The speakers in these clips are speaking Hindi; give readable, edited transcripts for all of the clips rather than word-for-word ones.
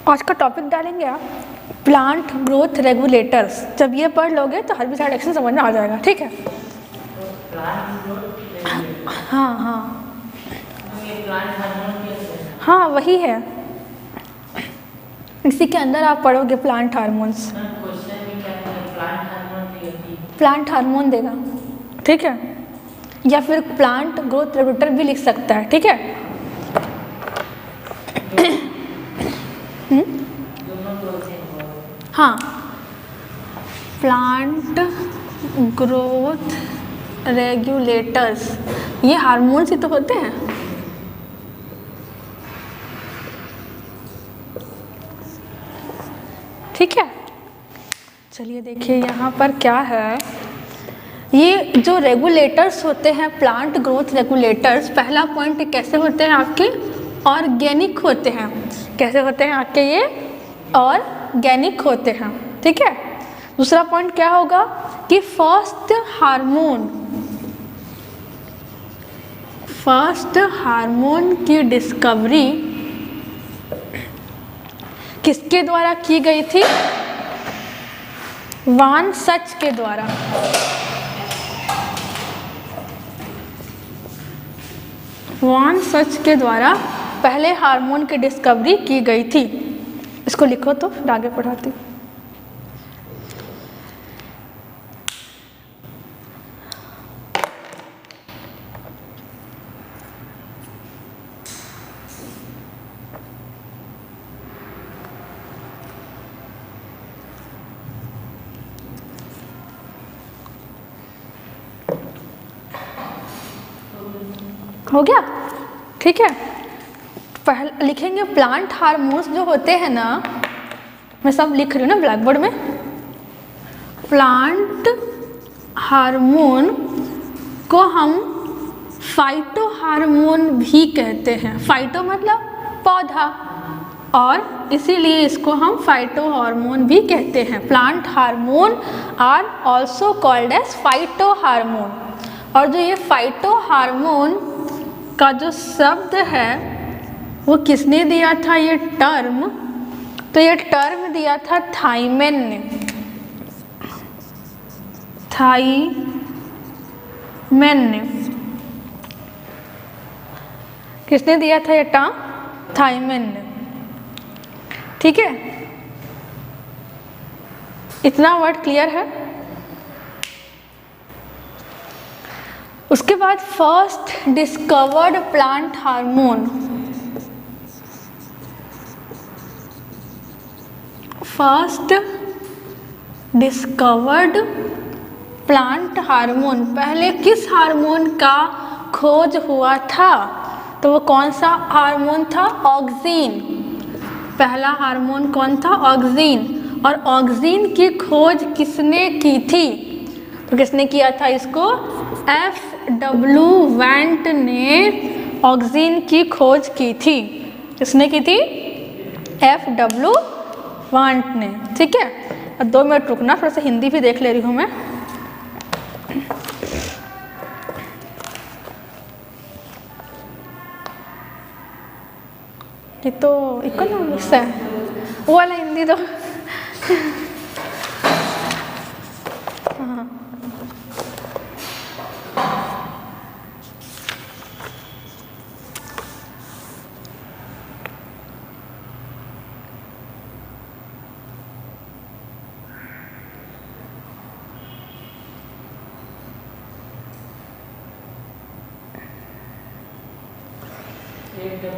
आज का टॉपिक डालेंगे आप प्लांट ग्रोथ रेगुलेटर्स। जब ये पढ़ लोगे तो हर्बिसाइड एक्शन समझ में आ जाएगा, ठीक है। हाँ हाँ हाँ वही है, इसी के अंदर आप पढ़ोगे प्लांट हार्मोन्स। प्लांट हार्मोन देगा, ठीक है, या फिर प्लांट ग्रोथ रेगुलेटर भी लिख सकता है, ठीक है। हाँ, प्लांट ग्रोथ रेगुलेटर्स ये हार्मोन्स ही तो होते हैं। ठीक है, चलिए देखिए यहाँ पर क्या है। ये जो रेगुलेटर्स होते हैं प्लांट ग्रोथ रेगुलेटर्स, पहला पॉइंट कैसे होते हैं आपके, ऑर्गेनिक होते हैं। कैसे होते हैं आपके ये, ऑर्गेनिक होते हैं, ठीक है। दूसरा पॉइंट क्या होगा कि फर्स्ट हार्मोन की डिस्कवरी किसके द्वारा की गई थी, वान सच के द्वारा। वान सच के द्वारा पहले हार्मोन की डिस्कवरी की गई थी। इसको लिखो तो फिर आगे पढ़ाती। हो गया, ठीक है। पहले लिखेंगे प्लांट हार्मोन्स जो होते हैं ना, मैं सब लिख रही हूँ ना ब्लैक बोर्ड में। प्लांट हार्मोन को हम फाइटो हार्मोन भी कहते हैं। फाइटो मतलब पौधा, और इसीलिए इसको हम फाइटो हार्मोन भी कहते हैं। Plant hormone are also called as phyto hormone. और जो ये फाइटो हार्मोन का जो शब्द है वो किसने दिया था ये टर्म, तो ये टर्म दिया था थाइमेन ने। थाइमेन ने किसने दिया था ये टर्म, थाइमेन ने, ठीक है। इतना वर्ड क्लियर है। उसके बाद first discovered plant hormone, first discovered plant hormone, पहले किस हार्मोन का खोज हुआ था, तो वो कौन सा हार्मोन था, ऑक्सीन। पहला हार्मोन कौन था, ऑक्सीन। और ऑक्सीन की खोज किसने की थी, तो किसने किया था इसको, F.W. वेंट ने ऑक्सीन की खोज की थी। किसने की थी, F.W. वेंट ने, ठीक है। और 2 मिनट रुकना, थोड़ा सा हिंदी भी देख ले रही हूँ मैं। ये तो इकोनॉमिक्स है, वो वाला हिंदी तो हाँ।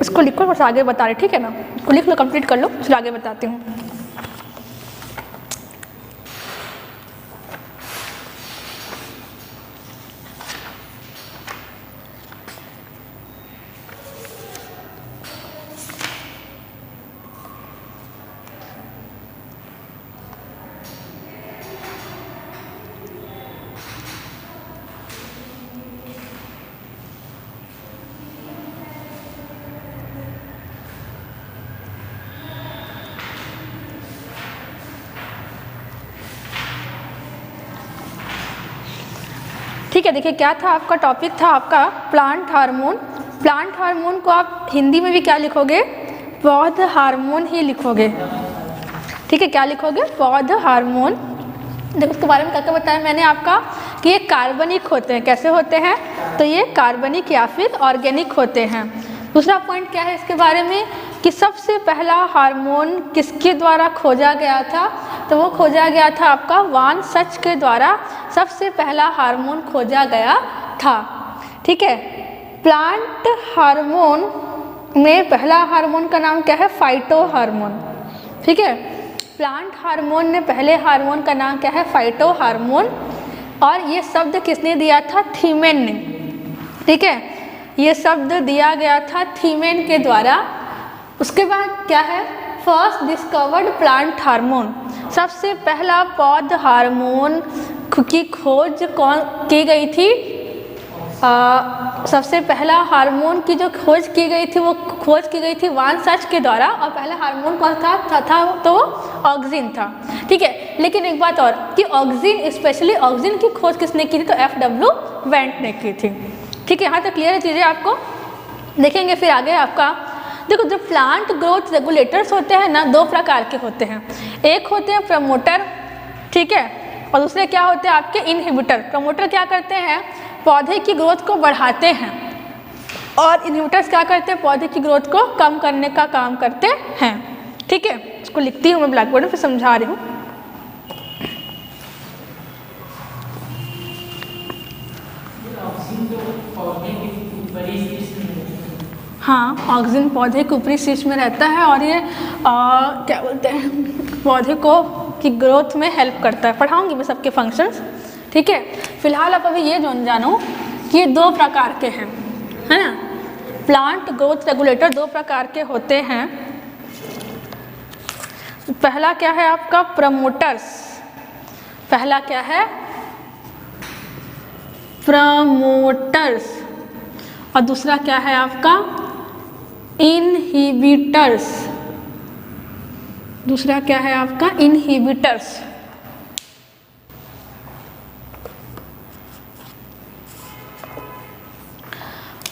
इसको लिखो और आगे बता रहे, ठीक है ना। इसको लिख लो, कंप्लीट कर लो, फिर आगे बताती हूँ। ठीक है, देखिए क्या था आपका टॉपिक, था आपका प्लांट हार्मोन। प्लांट हार्मोन को आप हिंदी में भी क्या लिखोगे, पौध हार्मोन ही लिखोगे, ठीक है। क्या लिखोगे? पौध हार्मोन। देखो उसके बारे में क्या क्या बताया मैंने आपका कि ये कार्बनिक होते हैं। कैसे होते हैं? तो ये कार्बनिक या फिर ऑर्गेनिक होते हैं। दूसरा पॉइंट क्या है इसके बारे में कि सबसे पहला हार्मोन किसके द्वारा खोजा गया था? तो वो खोजा गया था आपका वान सच के द्वारा सबसे पहला हार्मोन खोजा गया था, ठीक है। प्लांट हार्मोन में पहला हार्मोन का नाम क्या है? फाइटो हार्मोन, ठीक है। प्लांट हार्मोन में पहले हार्मोन का नाम क्या है? Phyto hormone. और ये शब्द किसने दिया था? थीमेन ने, ठीक है। ये शब्द दिया गया था थीमेन के द्वारा। उसके बाद क्या है? फर्स्ट डिस्कवर्ड प्लांट हार्मोन, सबसे पहला पौध हार्मोन की खोज कौन की गई थी? सबसे पहला हार्मोन की जो खोज की गई थी वो खोज की गई थी वान सच के द्वारा। और पहला हार्मोन कौन था तो ऑक्सिन था, ठीक है। लेकिन एक बात और कि ऑक्सिन, स्पेशली ऑक्सिन की खोज किसने की थी? तो FW वेंट ने की थी, ठीक है। यहाँ तक क्लियर है चीज़ें आपको? देखेंगे फिर आगे आपका। देखो जो प्लांट ग्रोथ रेगुलेटर्स होते हैं ना, दो प्रकार के होते हैं। एक होते हैं प्रमोटर, ठीक है, और दूसरे क्या होते हैं आपके? इनहिबिटर। प्रमोटर क्या करते हैं? पौधे की ग्रोथ को बढ़ाते हैं, और इनहिबिटर्स क्या करते हैं? पौधे की ग्रोथ को कम करने का काम करते हैं, ठीक है। इसको लिखती हूँ मैं ब्लैक बोर्ड में, फिर समझा रही हूँ। हाँ, ऑक्सीजन पौधे के ऊपरी शीर्ष में रहता है और ये क्या बोलते हैं, पौधे को की ग्रोथ में हेल्प करता है। पढ़ाऊंगी मैं सबके फंक्शंस, ठीक है। फिलहाल आप अभी ये जानो कि ये दो प्रकार के हैं, है ना। प्लांट ग्रोथ रेगुलेटर दो प्रकार के होते हैं। पहला क्या है आपका? प्रमोटर्स। पहला क्या है? प्रमोटर्स। और दूसरा क्या है आपका? इनहिबिटर्स। दूसरा क्या है आपका? इनहिबिटर्स।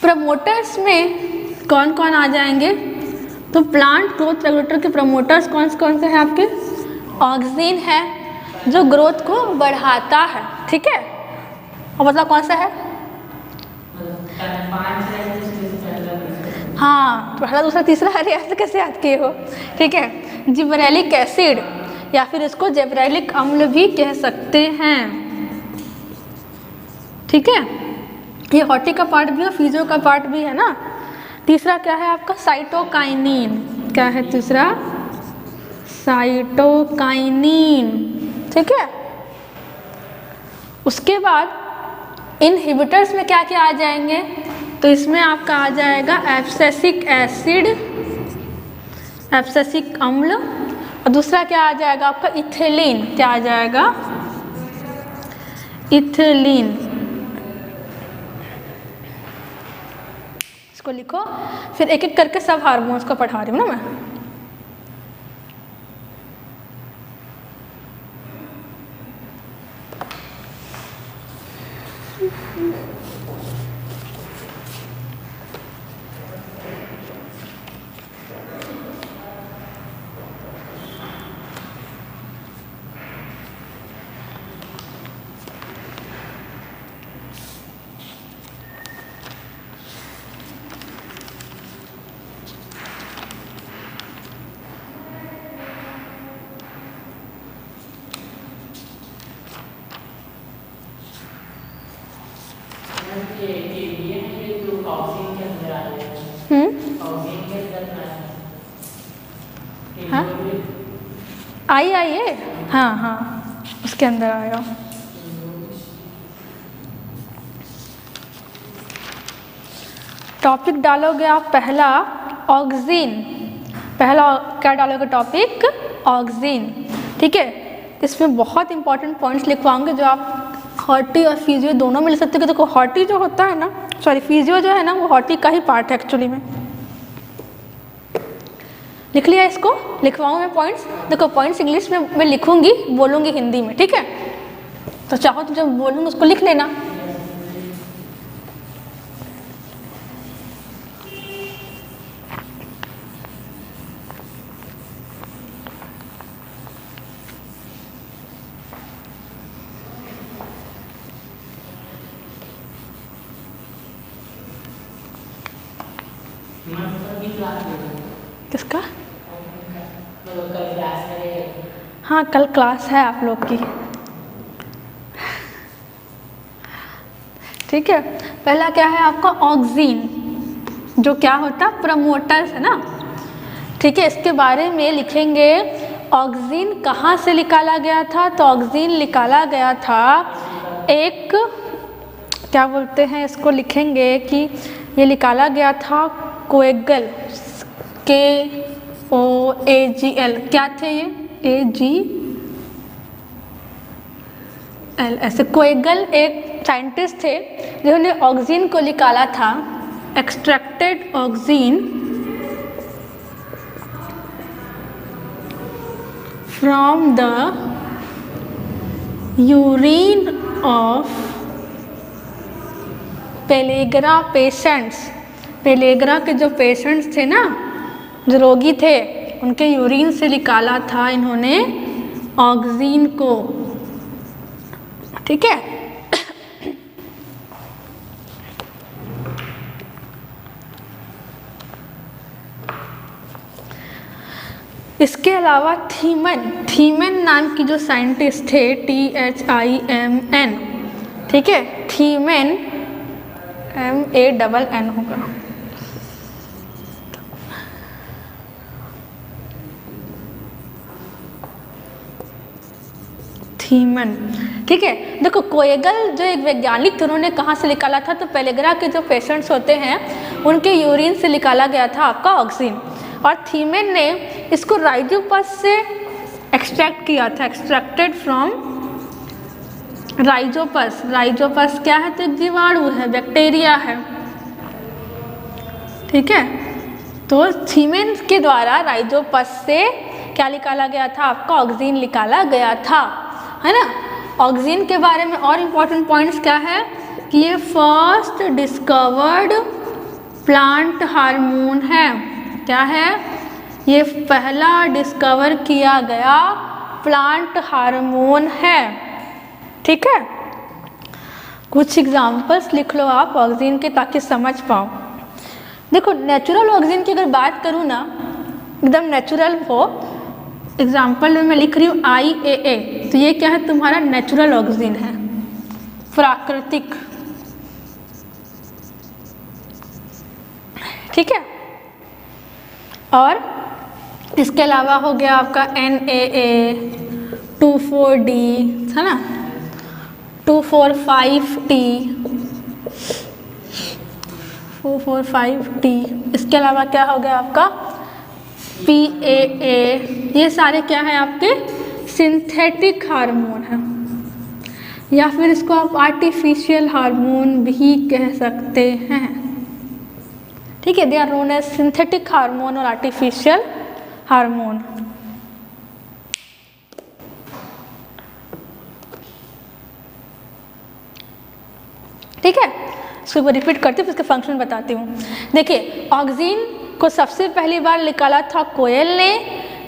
प्रमोटर्स में कौन कौन आ जाएंगे? तो प्लांट ग्रोथ रेगुलेटर के प्रमोटर्स कौन से हैं आपके? ऑक्सिन है जो ग्रोथ को बढ़ाता है, ठीक है। और मतलब कौन सा है? हाँ, पहला दूसरा तीसरा, अरे ऐसे कैसे याद किए हो, ठीक है। जिब्रेलिक एसिड या फिर इसको जिब्रेलिक अम्ल भी कह सकते हैं, ठीक है। ये हॉर्टी का पार्ट भी है, फिजियो का पार्ट भी है ना। तीसरा क्या है आपका? साइटोकाइनिन। क्या है तीसरा? साइटोकाइनिन, ठीक है। उसके बाद इनहिबिटर्स में क्या क्या आ जाएंगे? तो इसमें आपका आ जाएगा एब्सिसिक एसिड, एब्सिसिक अम्ल, और दूसरा क्या आ जाएगा आपका? इथिलीन। क्या आ जाएगा? इथिलीन। इसको लिखो, फिर एक एक करके सब हार्मोन्स को पढ़ा रही हूँ ना मैं। हाँ आइए, हाँ हाँ उसके अंदर आएगा। टॉपिक डालोगे आप पहला ऑक्सीन। पहला क्या डालोगे टॉपिक? ऑक्सीन, ठीक है। इसमें बहुत इंपॉर्टेंट पॉइंट्स लिखवाऊंगे जो आप हॉर्टी और फिजियो दोनों में ले सकते हो। देखो हॉर्टी जो होता है ना, सॉरी फिजियो जो है ना, वो हॉर्टी का ही पार्ट है एक्चुअली में। लिख लिया? इसको लिखवाऊँ मैं पॉइंट्स? देखो पॉइंट्स इंग्लिश में मैं लिखूंगी, बोलूँगी हिंदी में, ठीक है। तो चाहो तो जब बोलूँगी उसको लिख लेना। किसका? हाँ कल क्लास है आप लोग की। ठीक है, पहला क्या है आपका ऑक्सीन, जो क्या होता है प्रमोटर्स है ना। ठीक है, इसके बारे में लिखेंगे ऑक्सीन कहाँ से निकाला गया था। तो ऑक्सीन निकाला गया था एक, क्या बोलते हैं इसको, लिखेंगे कि ये निकाला गया था कोएगल, KOAGL, क्या थे ये AGL, ऐसे कोएगल एक साइंटिस्ट थे जिन्होंने ऑक्सीन को निकाला था। Extracted oxygen from the urine of pellagra patients. Pellagra के जो पेशेंट्स थे ना, जो रोगी थे, उनके यूरिन से निकाला था इन्होंने ऑक्सीन को। ठीक है, इसके अलावा थीमन नाम की जो साइंटिस्ट थे, THIMN, ठीक है, थीमन MANN होगा। थीमन, ठीक है। देखो कोएगल जो एक वैज्ञानिक थे, उन्होंने कहाँ से निकाला था, तो पेलेग्रा के जो पेशेंट्स होते हैं उनके यूरिन से निकाला गया था आपका ऑक्सीन, और थीमन ने इसको राइजोपस से एक्सट्रैक्ट किया था। Extracted from Rhizopus. राइजोपस क्या है, तो एक जीवाणु है, बैक्टीरिया है। ठीक है, तो थीमन के द्वारा राइजोपस से क्या निकाला गया था आपका ऑक्सीन निकाला गया था, है ना। ऑक्सीन के बारे में और इम्पोर्टेंट पॉइंट्स क्या है कि ये फर्स्ट डिस्कवर्ड प्लांट हार्मोन है। क्या है, ये पहला डिस्कवर किया गया प्लांट हार्मोन है। ठीक है, कुछ एग्जाम्पल्स लिख लो आप ऑक्सीन के, ताकि समझ पाओ। देखो नेचुरल ऑक्सीन की अगर बात करूँ ना, एकदम नेचुरल हो, एग्जाम्पल में मैं लिख रही हूँ IAA, तो ये क्या है, तुम्हारा नेचुरल ऑक्सीजन है, प्राकृतिक। ठीक है, और इसके अलावा हो गया आपका NAA24D, है ना, 245T, 445T। इसके अलावा क्या हो गया आपका PAA। ये सारे क्या है आपके सिंथेटिक हार्मोन है, या फिर इसको आप आर्टिफिशियल हार्मोन भी कह सकते हैं। ठीक है, they are known as synthetic hormone और आर्टिफिशियल हार्मोन। ठीक है, इसको रिपीट करती हूँ, इसके फंक्शन बताती हूँ। देखिए ऑक्सीन को सबसे पहली बार निकाला था कोयल ने।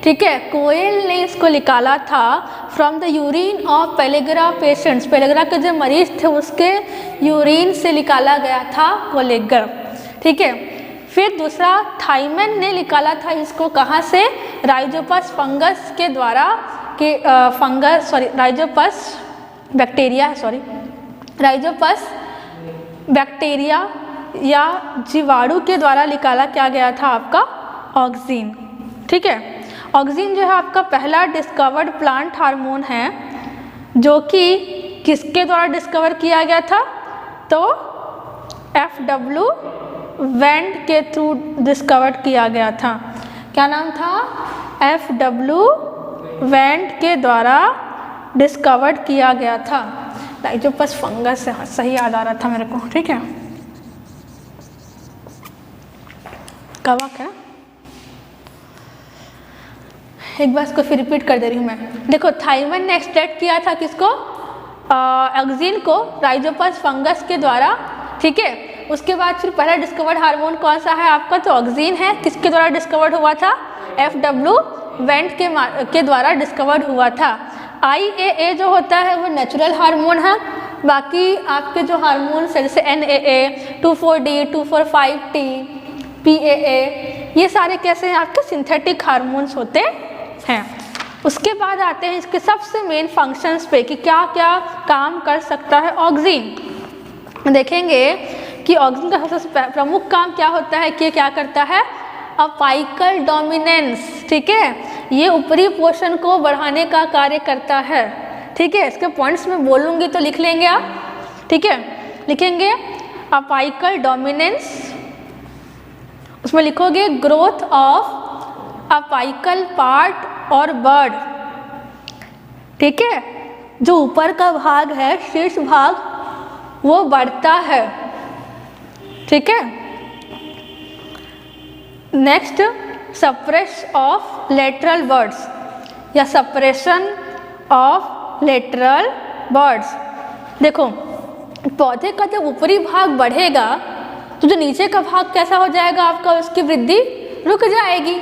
ठीक है, कोयल ने इसको निकाला था from the urine of pellagra patients. Pellagra के जो मरीज थे उसके यूरिन से निकाला गया था कोलेगर। ठीक है, फिर दूसरा थाइमन ने निकाला था इसको कहाँ से, राइजोपस फंगस के द्वारा, के राइजोपस बैक्टीरिया, राइजोपस बैक्टीरिया या जीवाणु के द्वारा निकाला क्या गया था आपका ऑक्सीन। ठीक है, ऑक्सीन जो है आपका पहला डिस्कवर्ड प्लांट हार्मोन है, जो कि किसके द्वारा डिस्कवर किया गया था, तो FW वेंट के थ्रू डिस्कवर्ड किया गया था। क्या नाम था, FW वेंट के द्वारा डिस्कवर्ड किया गया था। राइजोपस फंगस है, सही याद आ रहा था मेरे को। ठीक है, कवक है। एक बार इसको फिर रिपीट कर दे रही हूँ मैं। देखो थाइमन ने एक्सट्रैक्ट किया था किसको, ऑक्सीन को, राइजोपस फंगस के द्वारा। ठीक है, उसके बाद फिर पहला डिस्कवर्ड हार्मोन कौन सा है आपका, तो ऑक्सीन है। किसके द्वारा डिस्कवर्ड हुआ था, FW वेंट के द्वारा डिस्कवर्ड हुआ था। IAA जो होता है वो नेचुरल हार्मोन है। बाकी आपके जो हार्मोन्स है जैसे NAA, 24D, 245T, PAA, ये सारे कैसे हैं आपके सिंथेटिक हार्मोन्स होते हैं। उसके बाद आते हैं इसके सबसे मेन फंक्शंस पे कि क्या क्या काम कर सकता है ऑक्सीन। देखेंगे कि ऑक्सीन का सबसे प्रमुख काम क्या होता है कि क्या करता है, अपाइकल डोमिनेंस। ठीक है, ये ऊपरी पोषण को बढ़ाने का कार्य करता है। ठीक है, इसके पॉइंट्स में बोलूँगी तो लिख लेंगे आप। ठीक है, लिखेंगे अपाइकल डोमिनेंस, उसमें लिखोगे ग्रोथ ऑफ अपाइकल पार्ट और बर्ड। ठीक है, जो ऊपर का भाग है, शीर्ष भाग, वो बढ़ता है। ठीक है, next suppress of lateral birds या सप्रेशन ऑफ लेटरल बर्ड्स। देखो, पौधे का जब ऊपरी भाग बढ़ेगा तो जो नीचे का भाग कैसा हो जाएगा आपका, उसकी वृद्धि रुक जाएगी।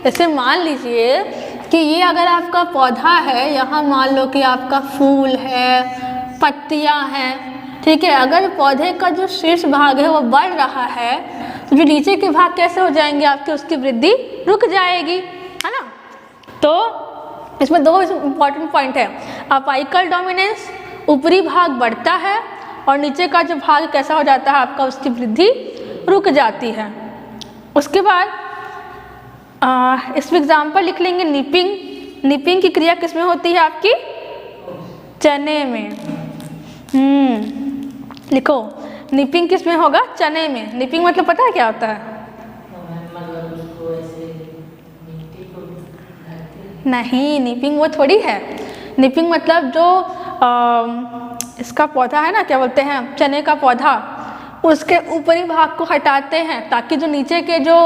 जैसे मान लीजिए कि ये अगर आपका पौधा है, यहाँ मान लो कि आपका फूल है, पत्तियाँ हैं। ठीक है, अगर पौधे का जो शीर्ष भाग है वो बढ़ रहा है तो जो नीचे के भाग कैसे हो जाएंगे आपके, उसकी वृद्धि रुक जाएगी, है ना। तो इसमें दो इम्पॉर्टेंट पॉइंट है, अपाइकल डोमिनेंस, ऊपरी भाग बढ़ता है और नीचे का जो भाग कैसा हो जाता है आपका, उसकी वृद्धि रुक जाती है। उसके बाद इसमें एग्जाम्पल लिख लेंगे निपिंग। निपिंग की क्रिया किसमें होती है आपकी, चने में। लिखो, निपिंग किसमें होगा, चने में। निपिंग मतलब पता है क्या होता है? नहीं, निपिंग वो थोड़ी है। निपिंग मतलब जो इसका पौधा है ना, क्या बोलते हैं, चने का पौधा, उसके ऊपरी भाग को हटाते हैं ताकि जो नीचे के जो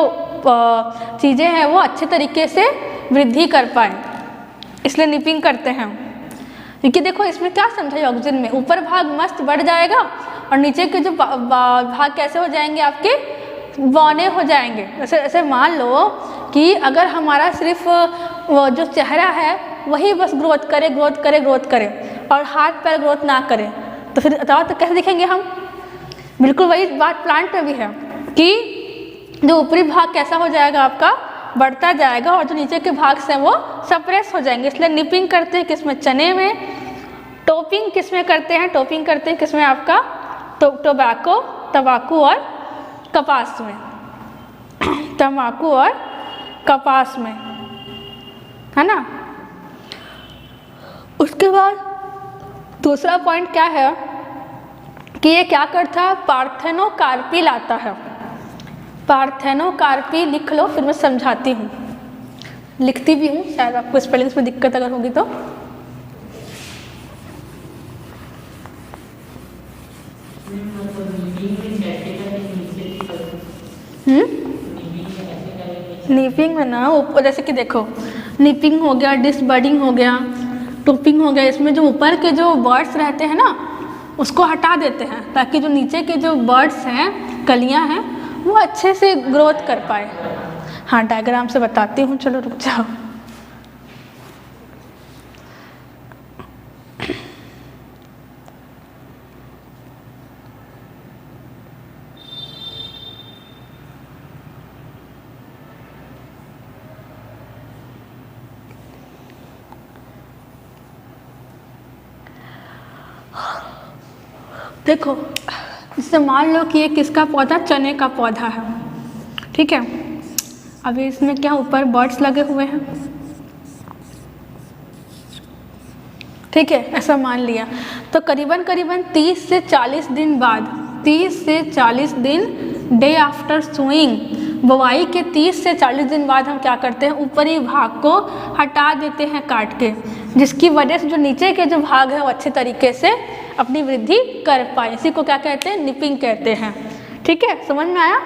चीज़ें हैं वो अच्छे तरीके से वृद्धि कर पाए, इसलिए निपिंग करते हैं। क्योंकि देखो इसमें क्या समझा ऑक्सीजन में, ऊपर भाग मस्त बढ़ जाएगा और नीचे के जो भाग कैसे हो जाएंगे आपके, बौने हो जाएंगे। ऐसे मान लो कि अगर हमारा सिर्फ वो जो चेहरा है वही बस ग्रोथ करे ग्रोथ करे ग्रोथ करे और हाथ पैर ग्रोथ ना करे, तो फिर बताओ तो कैसे दिखेंगे हम। बिल्कुल वही बात प्लांट में भी है कि जो ऊपरी भाग कैसा हो जाएगा आपका, बढ़ता जाएगा और जो नीचे के भाग से वो सप्रेस हो जाएंगे। इसलिए निपिंग करते हैं किसमें, चने में। टोपिंग किसमें करते हैं, टोपिंग करते हैं किसमें आपका, तंबाकू और कपास में। तंबाकू और कपास में, है ना। उसके बाद दूसरा पॉइंट क्या है कि ये क्या करता है, पार्थेनोकार्पी लाता है। पार्थेनोकार्पी लिख लो, फिर मैं समझाती हूँ, लिखती भी हूँ, शायद आपको स्पेलिंग्स में दिक्कत अगर होगी तो। नीपिंग में ना, जैसे कि देखो, नीपिंग हो गया, डिसबर्डिंग हो गया, टोपिंग हो गया, इसमें जो ऊपर के जो बर्ड्स रहते हैं ना उसको हटा देते हैं ताकि जो नीचे के जो बर्ड्स हैं, कलियां हैं, वो अच्छे से ग्रोथ कर पाए। हाँ, डायग्राम से बताती हूँ, चलो रुक जाओ। देखो, इससे मान लो कि ये किसका पौधा, चने का पौधा है। ठीक है, अभी इसमें क्या ऊपर बर्ड्स लगे हुए हैं। ठीक है, ऐसा मान लिया तो करीबन 30 से 40 दिन बाद, 30 से 40 दिन डे आफ्टर सोइंग, बुवाई के 30 से 40 दिन बाद हम क्या करते हैं, ऊपरी भाग को हटा देते हैं काट के, जिसकी वजह से जो नीचे के जो भाग है वो अच्छे तरीके से अपनी वृद्धि कर पाए। इसी को क्या कहते हैं, निपिंग कहते हैं। ठीक है, समझ में आया।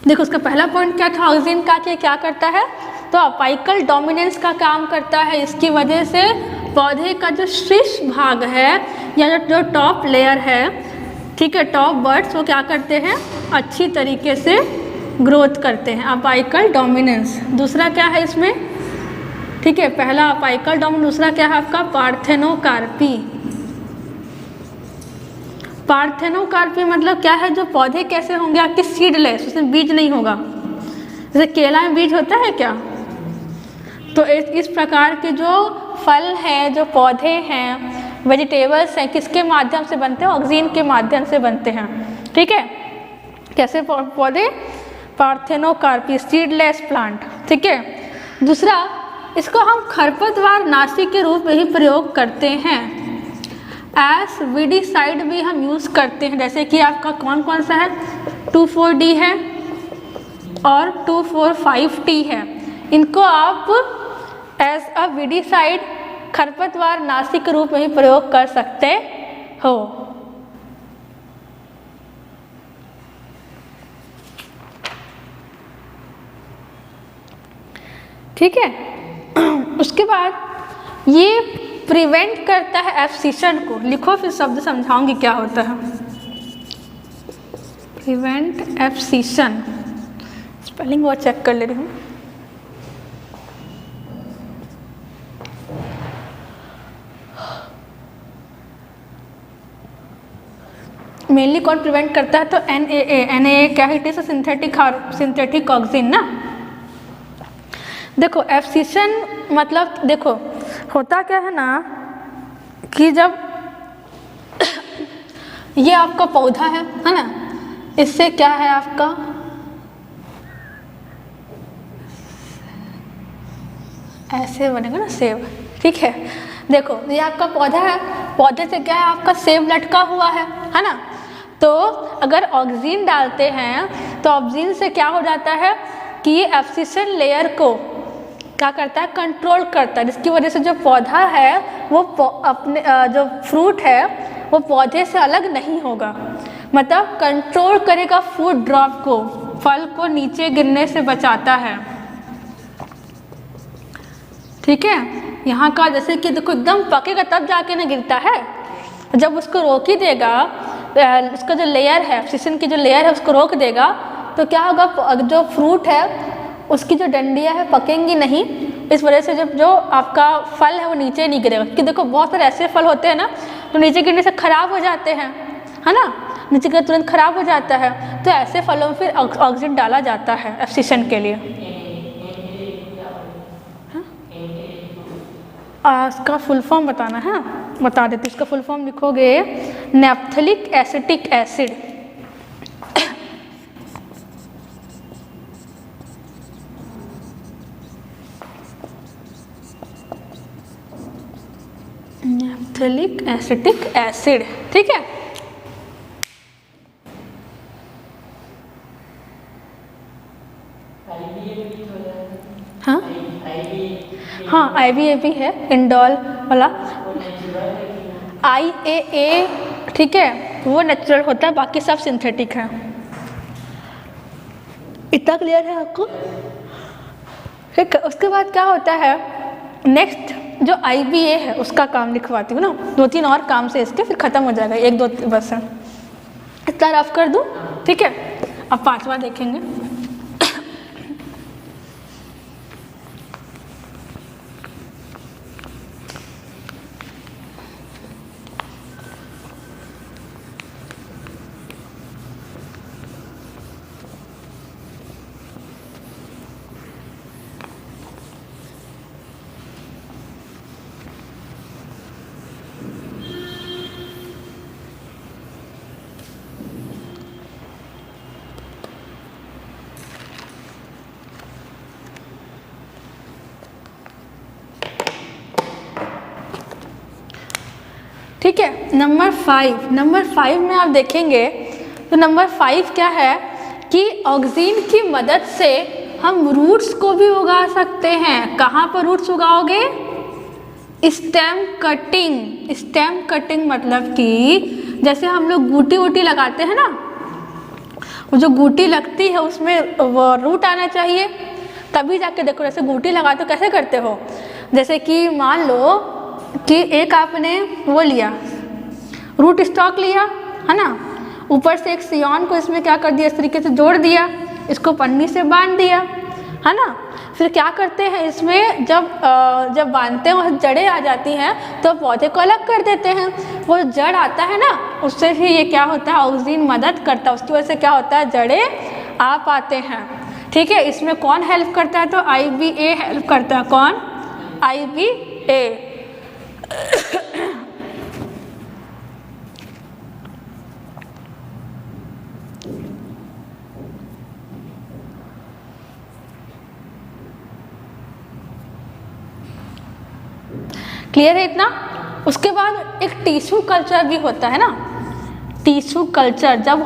देखो, उसका पहला पॉइंट क्या था, ऑक्सीजन का कि क्या करता है, तो अपाइकल डोमिनेंस का काम करता है। इसकी वजह से पौधे का जो शीर्ष भाग है या जो टॉप लेयर है, ठीक है, टॉप बर्ड्स, वो क्या करते हैं, अच्छी तरीके से ग्रोथ करते हैं। Apical dominance. दूसरा क्या है इसमें, ठीक है, पहला अपाइकल डोमिनेंस, दूसरा क्या है आपका पार्थेनोकार्पी। पार्थेनोकार्पी मतलब क्या है, जो पौधे कैसे होंगे आपके सीडलेस, उसमें बीज नहीं होगा, जैसे केला में बीज होता है क्या। तो इस प्रकार के जो फल हैं, जो पौधे हैं, वेजिटेबल्स हैं, किसके माध्यम से बनते हैं, ऑक्सीन के माध्यम से बनते हैं। ठीक है, कैसे पौधे, पार्थेनोकार्पी सीडलेस प्लांट। ठीक है, दूसरा इसको हम खरपतवार नाशी के रूप में ही प्रयोग करते हैं, एस वीडिसाइड भी हम यूज़ करते हैं। जैसे कि आपका कौन कौन सा है, 2,4-D है और 2,4,5-T है, इनको आप एज अ वीडिसाइड खरपतवार नाशी के रूप में ही प्रयोग कर सकते हो। ठीक है, उसके बाद ये प्रिवेंट करता है एब्सिशन को। लिखो फिर शब्द समझाऊंगी क्या होता है। प्रिवेंट एब्सिशन, स्पेलिंग वो चेक कर ले रही हूँ। मेनली कौन प्रिवेंट करता है, तो NaA क्या है, इट इज सिंथेटिक ऑक्सीजन ना। देखो एब्सिशन मतलब देखो होता क्या है ना कि जब ये आपका पौधा है ना, इससे क्या है आपका ऐसे बनेगा ना सेब। ठीक है, देखो ये आपका पौधा है, पौधे से क्या है आपका सेब लटका हुआ है ना। तो अगर ऑक्सीजन डालते हैं तो ऑक्सीजन से क्या हो जाता है कि ये एब्सिशन लेयर को क्या करता है, कंट्रोल करता है, जिसकी वजह से जो पौधा है वो अपने जो फ्रूट है वो पौधे से अलग नहीं होगा, मतलब कंट्रोल करेगा फूड ड्रॉप को, फल को नीचे गिरने से बचाता है। ठीक है, यहाँ का जैसे कि देखो एकदम पकेगा तब जाके ना गिरता है, जब उसको रोक ही देगा, उसका जो लेयर है, एब्सिशन की जो लेयर है उसको रोक देगा, तो क्या होगा, जो फ्रूट है उसकी जो डंडियाँ है पकेंगी नहीं, इस वजह से जो आपका फल है वो नीचे नहीं गिरेगा। कि देखो बहुत सारे ऐसे फल होते हैं ना तो नीचे गिरने से खराब हो जाते हैं, है ना, नीचे गिर तुरंत खराब हो जाता है, तो ऐसे फलों में फिर ऑक्सीजन डाला जाता है एब्सिशन के लिए। इसका फुल फॉर्म बताना है, बता देती हूँ। इसका फुल फॉर्म लिखोगे naphthalic acetic acid. Naphthalic acetic acid. ठीक है, हाँ हाँ IVA भी है, इंडोल वाला। IAA ठीक है, वो नेचुरल होता है, बाकी सब सिंथेटिक है। इतना क्लियर है आपको। ठीक है, उसके बाद क्या होता है, नेक्स्ट जो IBA है उसका काम लिखवाती हूँ ना, 2-3 और काम से इसके फिर ख़त्म हो जाएगा, 1-2 बस है। इतना रफ कर दूँ। ठीक है, अब 5वां देखेंगे। ठीक है, नंबर 5 में आप देखेंगे तो नंबर 5 क्या है कि ऑक्सीजन की मदद से हम रूट्स को भी उगा सकते हैं। कहाँ पर रूट्स उगाओगे, स्टेम कटिंग मतलब कि जैसे हम लोग गूटी वूटी लगाते हैं ना, वो जो गूटी लगती है उसमें वो रूट आना चाहिए, तभी जाके देखो। जैसे गूटी लगाते हो कैसे करते हो, जैसे कि मान लो कि एक आपने वो लिया रूट स्टॉक लिया, है ना, ऊपर से एक सियॉन को इसमें क्या कर दिया, इस तरीके से जोड़ दिया, इसको पन्नी से बांध दिया, है ना, फिर क्या करते हैं इसमें, जब बांधते हैं और जड़ें आ जाती हैं तो पौधे को अलग कर देते हैं। वो जड़ आता है ना, उससे भी ये क्या होता है, ऑक्सीजन मदद करता है, उसकी वजह से क्या होता है, जड़ें आ पाते हैं। ठीक है, इसमें कौन हेल्प करता है, तो IBA हेल्प करता है। कौन? IBA। क्लियर है इतना? उसके बाद एक टिश्यू कल्चर भी होता है ना, टिश्यू कल्चर। जब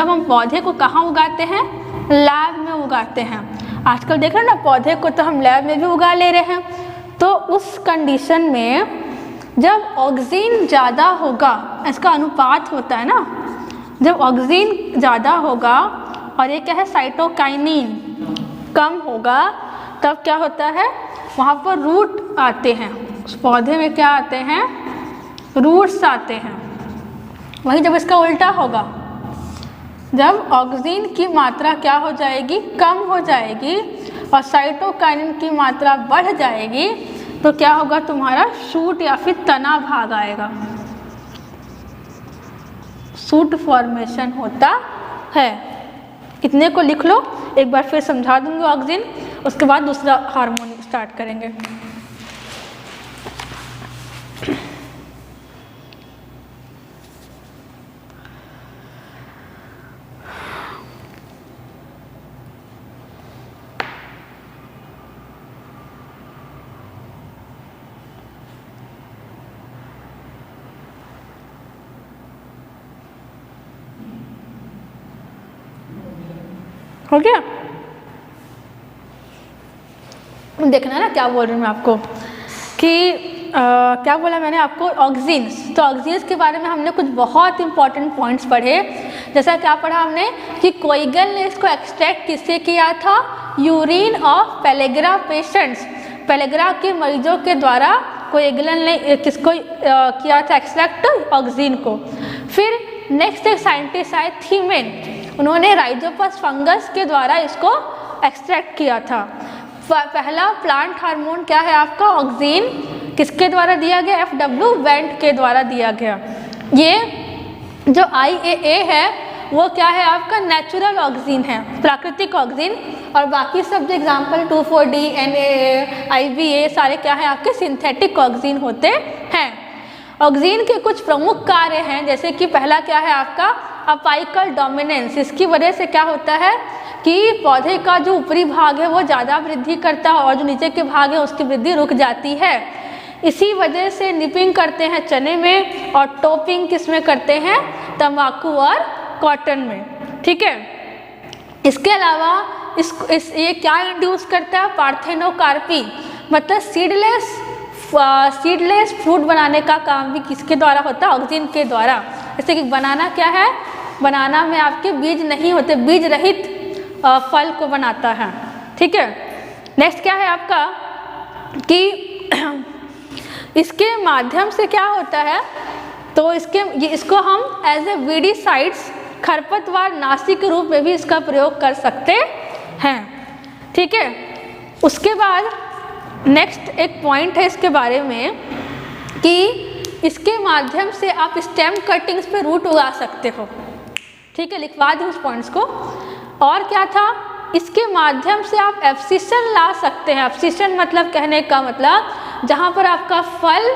हम पौधे को कहाँ उगाते हैं, लैब में उगाते हैं। आजकल देख रहे हैं ना, पौधे को तो हम लैब में भी उगा ले रहे हैं। तो उस कंडीशन में जब ऑक्सीजन ज़्यादा होगा, इसका अनुपात होता है ना, जब ऑक्सीजन ज़्यादा होगा और ये क्या है, साइटोकाइनिन कम होगा, तब क्या होता है, वहाँ पर रूट आते हैं। उस पौधे में क्या आते हैं, रूट्स आते हैं। वहीं जब इसका उल्टा होगा, जब ऑक्सीजन की मात्रा क्या हो जाएगी, कम हो जाएगी और साइटोकाइनिन की मात्रा बढ़ जाएगी, तो क्या होगा, तुम्हारा शूट या फिर तना भाग आएगा, शूट फॉर्मेशन होता है। इतने को लिख लो, एक बार फिर समझा दूंगी ऑक्सीजन, उसके बाद दूसरा हार्मोन स्टार्ट करेंगे। हो गया? देखना ना क्या बोल रही हूँ मैं आपको कि क्या बोला मैंने आपको, ऑक्सीजन। तो ऑक्सीजन के बारे में हमने कुछ बहुत इंपॉर्टेंट पॉइंट्स पढ़े। जैसा क्या पढ़ा हमने कि कोइगल ने इसको एक्सट्रैक्ट किससे किया था, urine of pellagra patients, pellagra के मरीजों के द्वारा कोइगल ने किसको किया था, एक्सट्रैक्ट, ऑक्सीजन को। फिर नेक्स्ट एक साइंटिस्ट आए थीमेन, उन्होंने राइजोपस फंगस के द्वारा इसको एक्सट्रैक्ट किया था। पहला प्लांट हार्मोन क्या है आपका, ऑक्सीजन, किसके द्वारा दिया गया, FW वेंट के द्वारा दिया गया। ये जो IAA है वो क्या है आपका, नेचुरल ऑक्सीजन है, प्राकृतिक ऑक्सीजन। और बाकी सब जो एग्जाम्पल 2,4-D, NAA, IBA सारे क्या है आपके, सिंथेटिक ऑक्सीजन होते हैं। ऑक्सीजन के कुछ प्रमुख कार्य हैं, जैसे कि पहला क्या है आपका, अपाइकल डोमिनेंस। इसकी वजह से क्या होता है कि पौधे का जो ऊपरी भाग है वो ज़्यादा वृद्धि करता है और जो नीचे के भाग है उसकी वृद्धि रुक जाती है। इसी वजह से निपिंग करते हैं चने में और टोपिंग किस में करते हैं, तंबाकू और कॉटन में। ठीक है, इसके अलावा ये क्या इंड्यूस करता है, पार्थेनोकार्पी, मतलब सीडलेस फ्रूट बनाने का काम भी किसके द्वारा होता है, ऑक्सीजन के द्वारा। जैसे कि बनाना क्या है, बनाना में आपके बीज नहीं होते, बीज रहित फल को बनाता है। ठीक है, नेक्स्ट क्या है आपका कि इसके माध्यम से क्या होता है, तो इसको हम एज ए वीडिसाइड्स, खरपतवार नाशी के रूप में भी इसका प्रयोग कर सकते हैं। ठीक है, उसके बाद नेक्स्ट एक पॉइंट है इसके बारे में कि इसके माध्यम से आप स्टेम कटिंग्स पे रूट उगा सकते हो। ठीक है, लिखवा दूँ उस पॉइंट्स को। और क्या था, इसके माध्यम से आप एब्सिशन ला सकते हैं। एब्सिशन मतलब, कहने का मतलब जहाँ पर आपका फल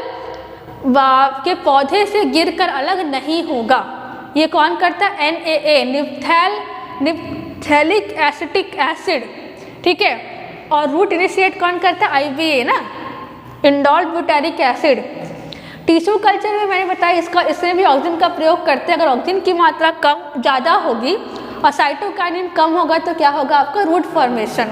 के पौधे से गिरकर अलग नहीं होगा। ये कौन करता है, NAA, निप्थेलिक एसिटिक एसिड। ठीक है, और रूट इनिशिएट कौन करता है, IBA ना, indole butyric acid. Tissue culture में मैंने बताया इसमें भी ऑक्सीजन का प्रयोग करते हैं। अगर ऑक्सीजन की मात्रा ज़्यादा होगी और साइटोकाइनिन कम होगा तो क्या होगा आपका, रूट फॉर्मेशन।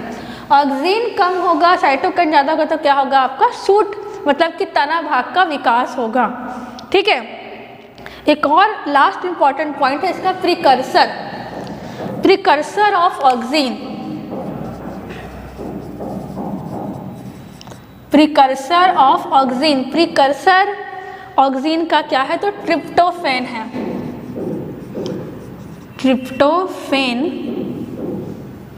ऑक्सीजन कम होगा, साइटोकाइनिन ज़्यादा होगा तो क्या होगा आपका, शूट, मतलब कि तना भाग का विकास होगा। ठीक है, एक और लास्ट इंपॉर्टेंट पॉइंट है इसका, precursor of oxygen. Precursor of oxygen, precursor oxygen का क्या है, तो ट्रिप्टोफैन है। ट्रिप्टोफैन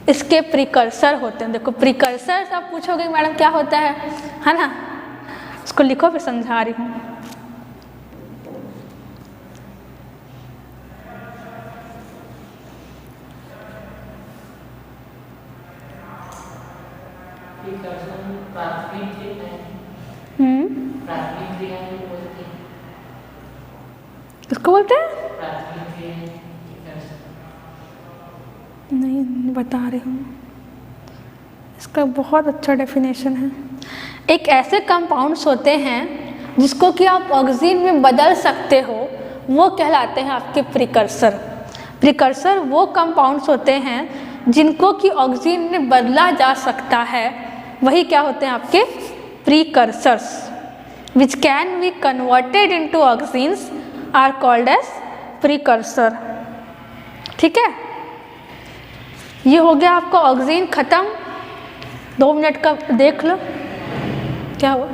इसके प्रिकर्सर होते हैं। देखो प्रिकर्सर आप पूछोगे मैडम क्या होता है ना, उसको लिखो फिर समझा रही हूँ। किसको बोलते हैं? नहीं बता रही हूँ, इसका बहुत अच्छा डेफिनेशन है। एक ऐसे कंपाउंड्स होते हैं जिसको कि आप ऑक्सीजन में बदल सकते हो, वो कहलाते हैं आपके प्रिकर्सर। प्रिकर्सर वो कंपाउंड्स होते हैं जिनको कि ऑक्सीजन में बदला जा सकता है, वही क्या होते हैं आपके precursors. Which can be converted into oxygens are called as precursor. ठीक है, ये हो गया आपका ऑक्सीजन खत्म। 2 मिनट का देख लो क्या हुआ,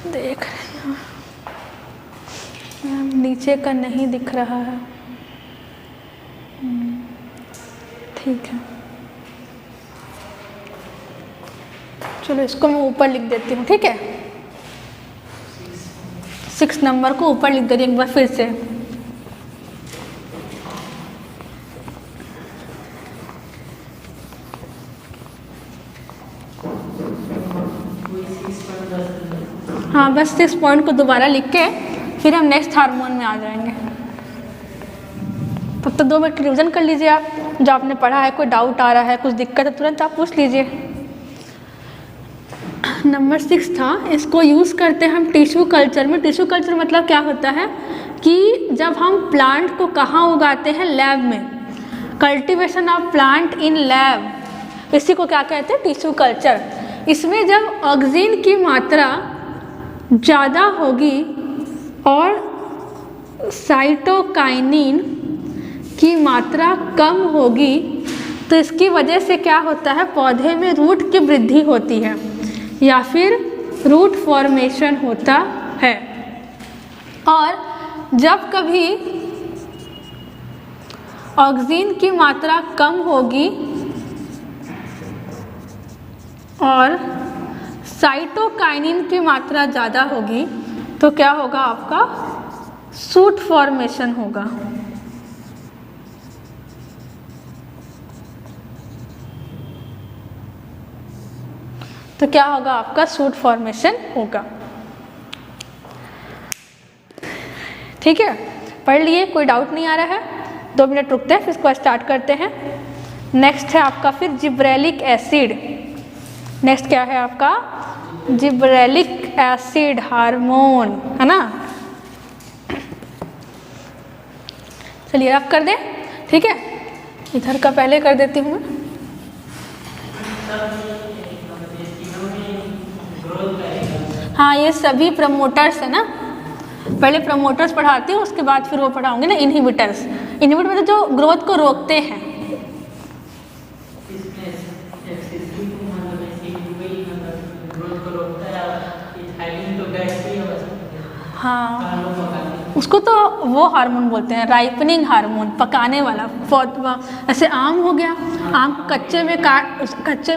देख रहे हैं नीचे का नहीं दिख रहा है। ठीक है, चलो इसको मैं ऊपर लिख देती हूँ। ठीक है, 6 नंबर को ऊपर लिख दे रही हूँ एक बार फिर से। हाँ, बस 6 पॉइंट को दोबारा लिख के फिर हम नेक्स्ट हार्मोन में आ जाएंगे। तब तक 2 मिनट रिविजन कर लीजिए आप, जो आपने पढ़ा है। कोई डाउट आ रहा है, कुछ दिक्कत है, तुरंत आप पूछ लीजिए। नंबर 6 था, इसको यूज़ करते हैं हम टिश्यू कल्चर में। टिश्यू कल्चर मतलब क्या होता है कि जब हम प्लांट को कहाँ उगाते हैं, लैब में। Cultivation of plant in lab, इसी को क्या कहते हैं, टिश्यू कल्चर। इसमें जब ऑक्सीजन की मात्रा ज़्यादा होगी और साइटोकाइनिन की मात्रा कम होगी, तो इसकी वजह से क्या होता है, पौधे में रूट की वृद्धि होती है या फिर रूट फॉर्मेशन होता है। और जब कभी ऑक्सीजन की मात्रा कम होगी और साइटोकाइनिन की मात्रा ज़्यादा होगी, तो क्या होगा, आपका शूट फॉर्मेशन होगा। तो क्या होगा, आपका शूट फॉर्मेशन होगा। ठीक है, पढ़ लिए, कोई डाउट नहीं आ रहा है। 2 मिनट रुकते हैं, फिर इसको स्टार्ट करते हैं। नेक्स्ट है आपका फिर जिब्रेलिक एसिड। नेक्स्ट क्या है आपका, जिब्रेलिक एसिड हार्मोन, है ना। चलिए आप कर दें। ठीक है, इधर का पहले कर देती हूँ मैं। हाँ, ये सभी प्रमोटर्स है ना, पहले प्रमोटर्स पढ़ाती हूँ, उसके बाद फिर वो पढ़ाऊंगी ना इनहिबिटर्स। इनहिबिटर मतलब जो ग्रोथ को रोकते हैं। हाँ, उसको तो वो हार्मोन बोलते हैं, राइपनिंग हार्मोन, पकाने वाला। ऐसे आम हो गया, आम कच्चे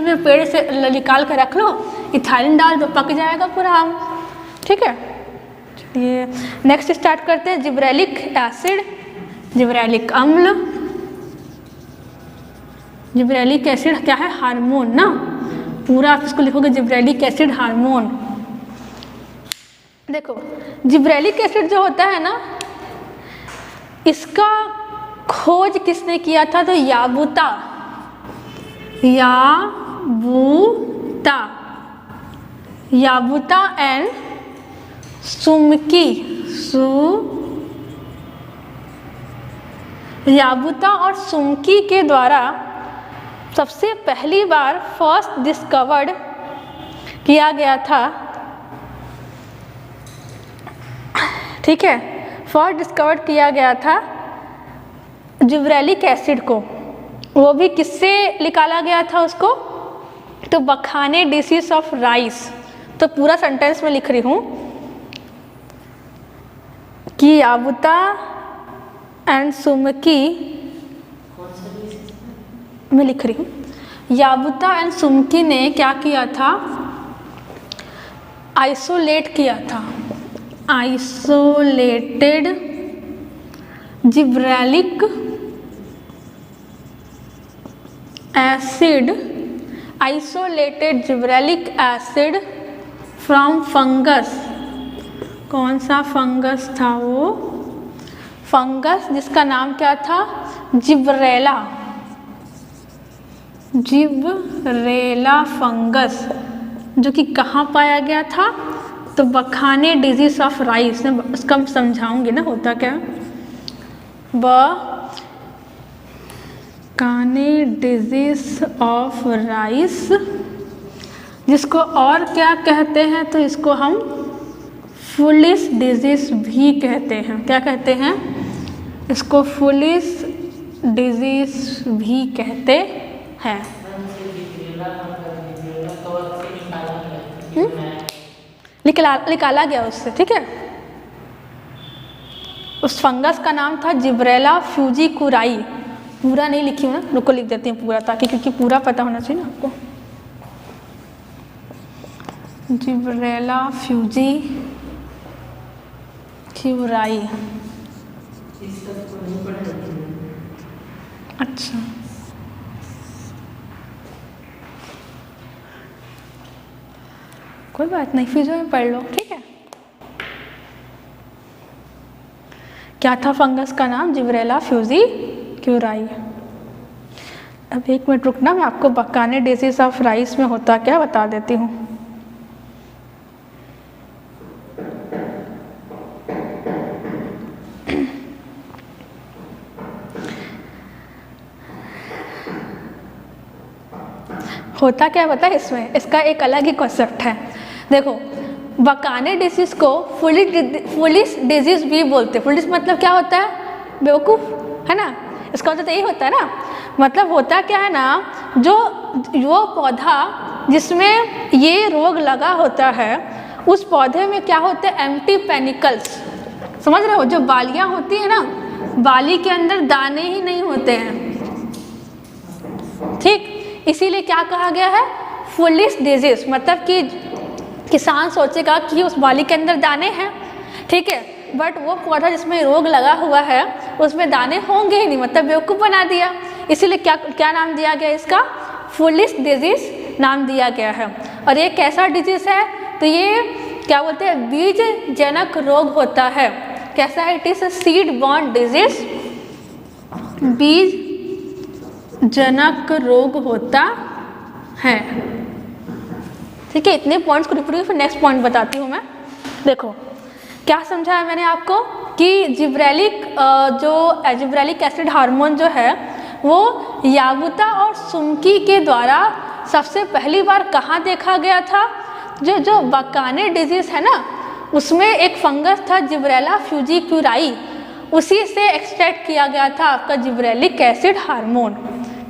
में पेड़ से निकाल कर रख लो, इथाइलिन डाल दो, पक जाएगा पूरा आम। ठीक है, चलिए नेक्स्ट स्टार्ट करते हैं। जिब्रेलिक एसिड, जिब्रेलिक अम्ल। जिब्रेलिक एसिड क्या है, हार्मोन ना, पूरा आप इसको लिखोगे जिब्रेलिक एसिड हार्मोन। देखो जिब्रेलिक एसिड जो होता है ना, इसका खोज किसने किया था, तो याबूता एंड सुमकी। याबूता और सुमकी के द्वारा सबसे पहली बार फर्स्ट डिस्कवर्ड किया गया था। ठीक है, फर्स्ट डिस्कवर्ड किया गया था जिब्रेलिक एसिड को। वो भी किससे निकाला गया था उसको, तो बखाने डिसीज ऑफ राइस। तो पूरा सेंटेंस में लिख रही हूँ कि याबूता एंड सुमकी मैं लिख रही हूँ। याबुता एंड सुमकी ने क्या किया था? आइसोलेट किया था, isolated gibberellic acid, isolated gibberellic acid from fungus. कौन सा फंगस था वो? फंगस जिसका नाम क्या था? जिब्रेला, जिब्रेला फंगस, जो कि कहाँ पाया गया था? तो बखाने डिजीज ऑफ राइस। मैं उसका समझाऊंगी ना होता क्या। बखाने डिजीज ऑफ राइस, जिसको और क्या कहते हैं? तो इसको हम फुलिश डिजीज भी कहते हैं। क्या कहते हैं? इसको फुलिश डिजीज भी कहते हैं। निकाला गया उससे, ठीक है। उस फंगस का नाम था जिब्रेला फ्यूजिकुराई। पूरा नहीं लिखी हूँ ना, रुको लिख देती हूँ पूरा, ताकि क्योंकि पूरा पता होना चाहिए ना आपको। जिब्रेला फ्यूजिकुराई। अच्छा, कोई बात नहीं, फिजियो में पढ़ लो, ठीक है। क्या था फंगस का नाम? जिब्रेला फ्यूजिकुराई। अब एक मिनट रुकना, मैं आपको बखाने डिजीज ऑफ राइस में होता क्या बता देती हूँ। होता क्या पता है इसमें? इसका एक अलग ही कॉन्सेप्ट है। देखो, बखाने डिजीज को फुलिश डिजीज भी बोलते हैं। फुलिश मतलब क्या होता है? बेवकूफ़, है ना। इसका मतलब यही होता है ना। मतलब होता क्या है ना, जो वो पौधा जिसमें ये रोग लगा होता है, उस पौधे में क्या होते हैं? Empty panicles. समझ रहे हो? जो बालियाँ होती है ना, बाली के अंदर दाने ही नहीं होते हैं, ठीक। इसीलिए क्या कहा गया है? Foolish disease. मतलब कि किसान सोचेगा कि उस बाली के अंदर दाने हैं, ठीक है, बट वो पौधा जिसमें रोग लगा हुआ है उसमें दाने होंगे ही नहीं, मतलब बेवकूफ़ बना दिया। इसीलिए क्या नाम दिया गया इसका? फुलिश डिजीज नाम दिया गया है। और ये कैसा डिजीज है? तो ये क्या बोलते हैं? बीज जनक रोग होता है। कैसा है? It is a seed borne disease, बीज जनक रोग होता है, ठीक है। इतने पॉइंट्स को रिपीट, फिर नेक्स्ट पॉइंट बताती हूँ मैं। देखो क्या समझाया मैंने आपको कि जिब्रेलिक एसिड हार्मोन जो है वो याबुता और सुमकी के द्वारा सबसे पहली बार कहाँ देखा गया था? जो बखाने डिजीज है ना, उसमें एक फंगस था जिब्रेला फ्यूजिकुराई, उसी से एक्सट्रैक्ट किया गया था आपका जिब्रेलिक एसिड हार्मोन,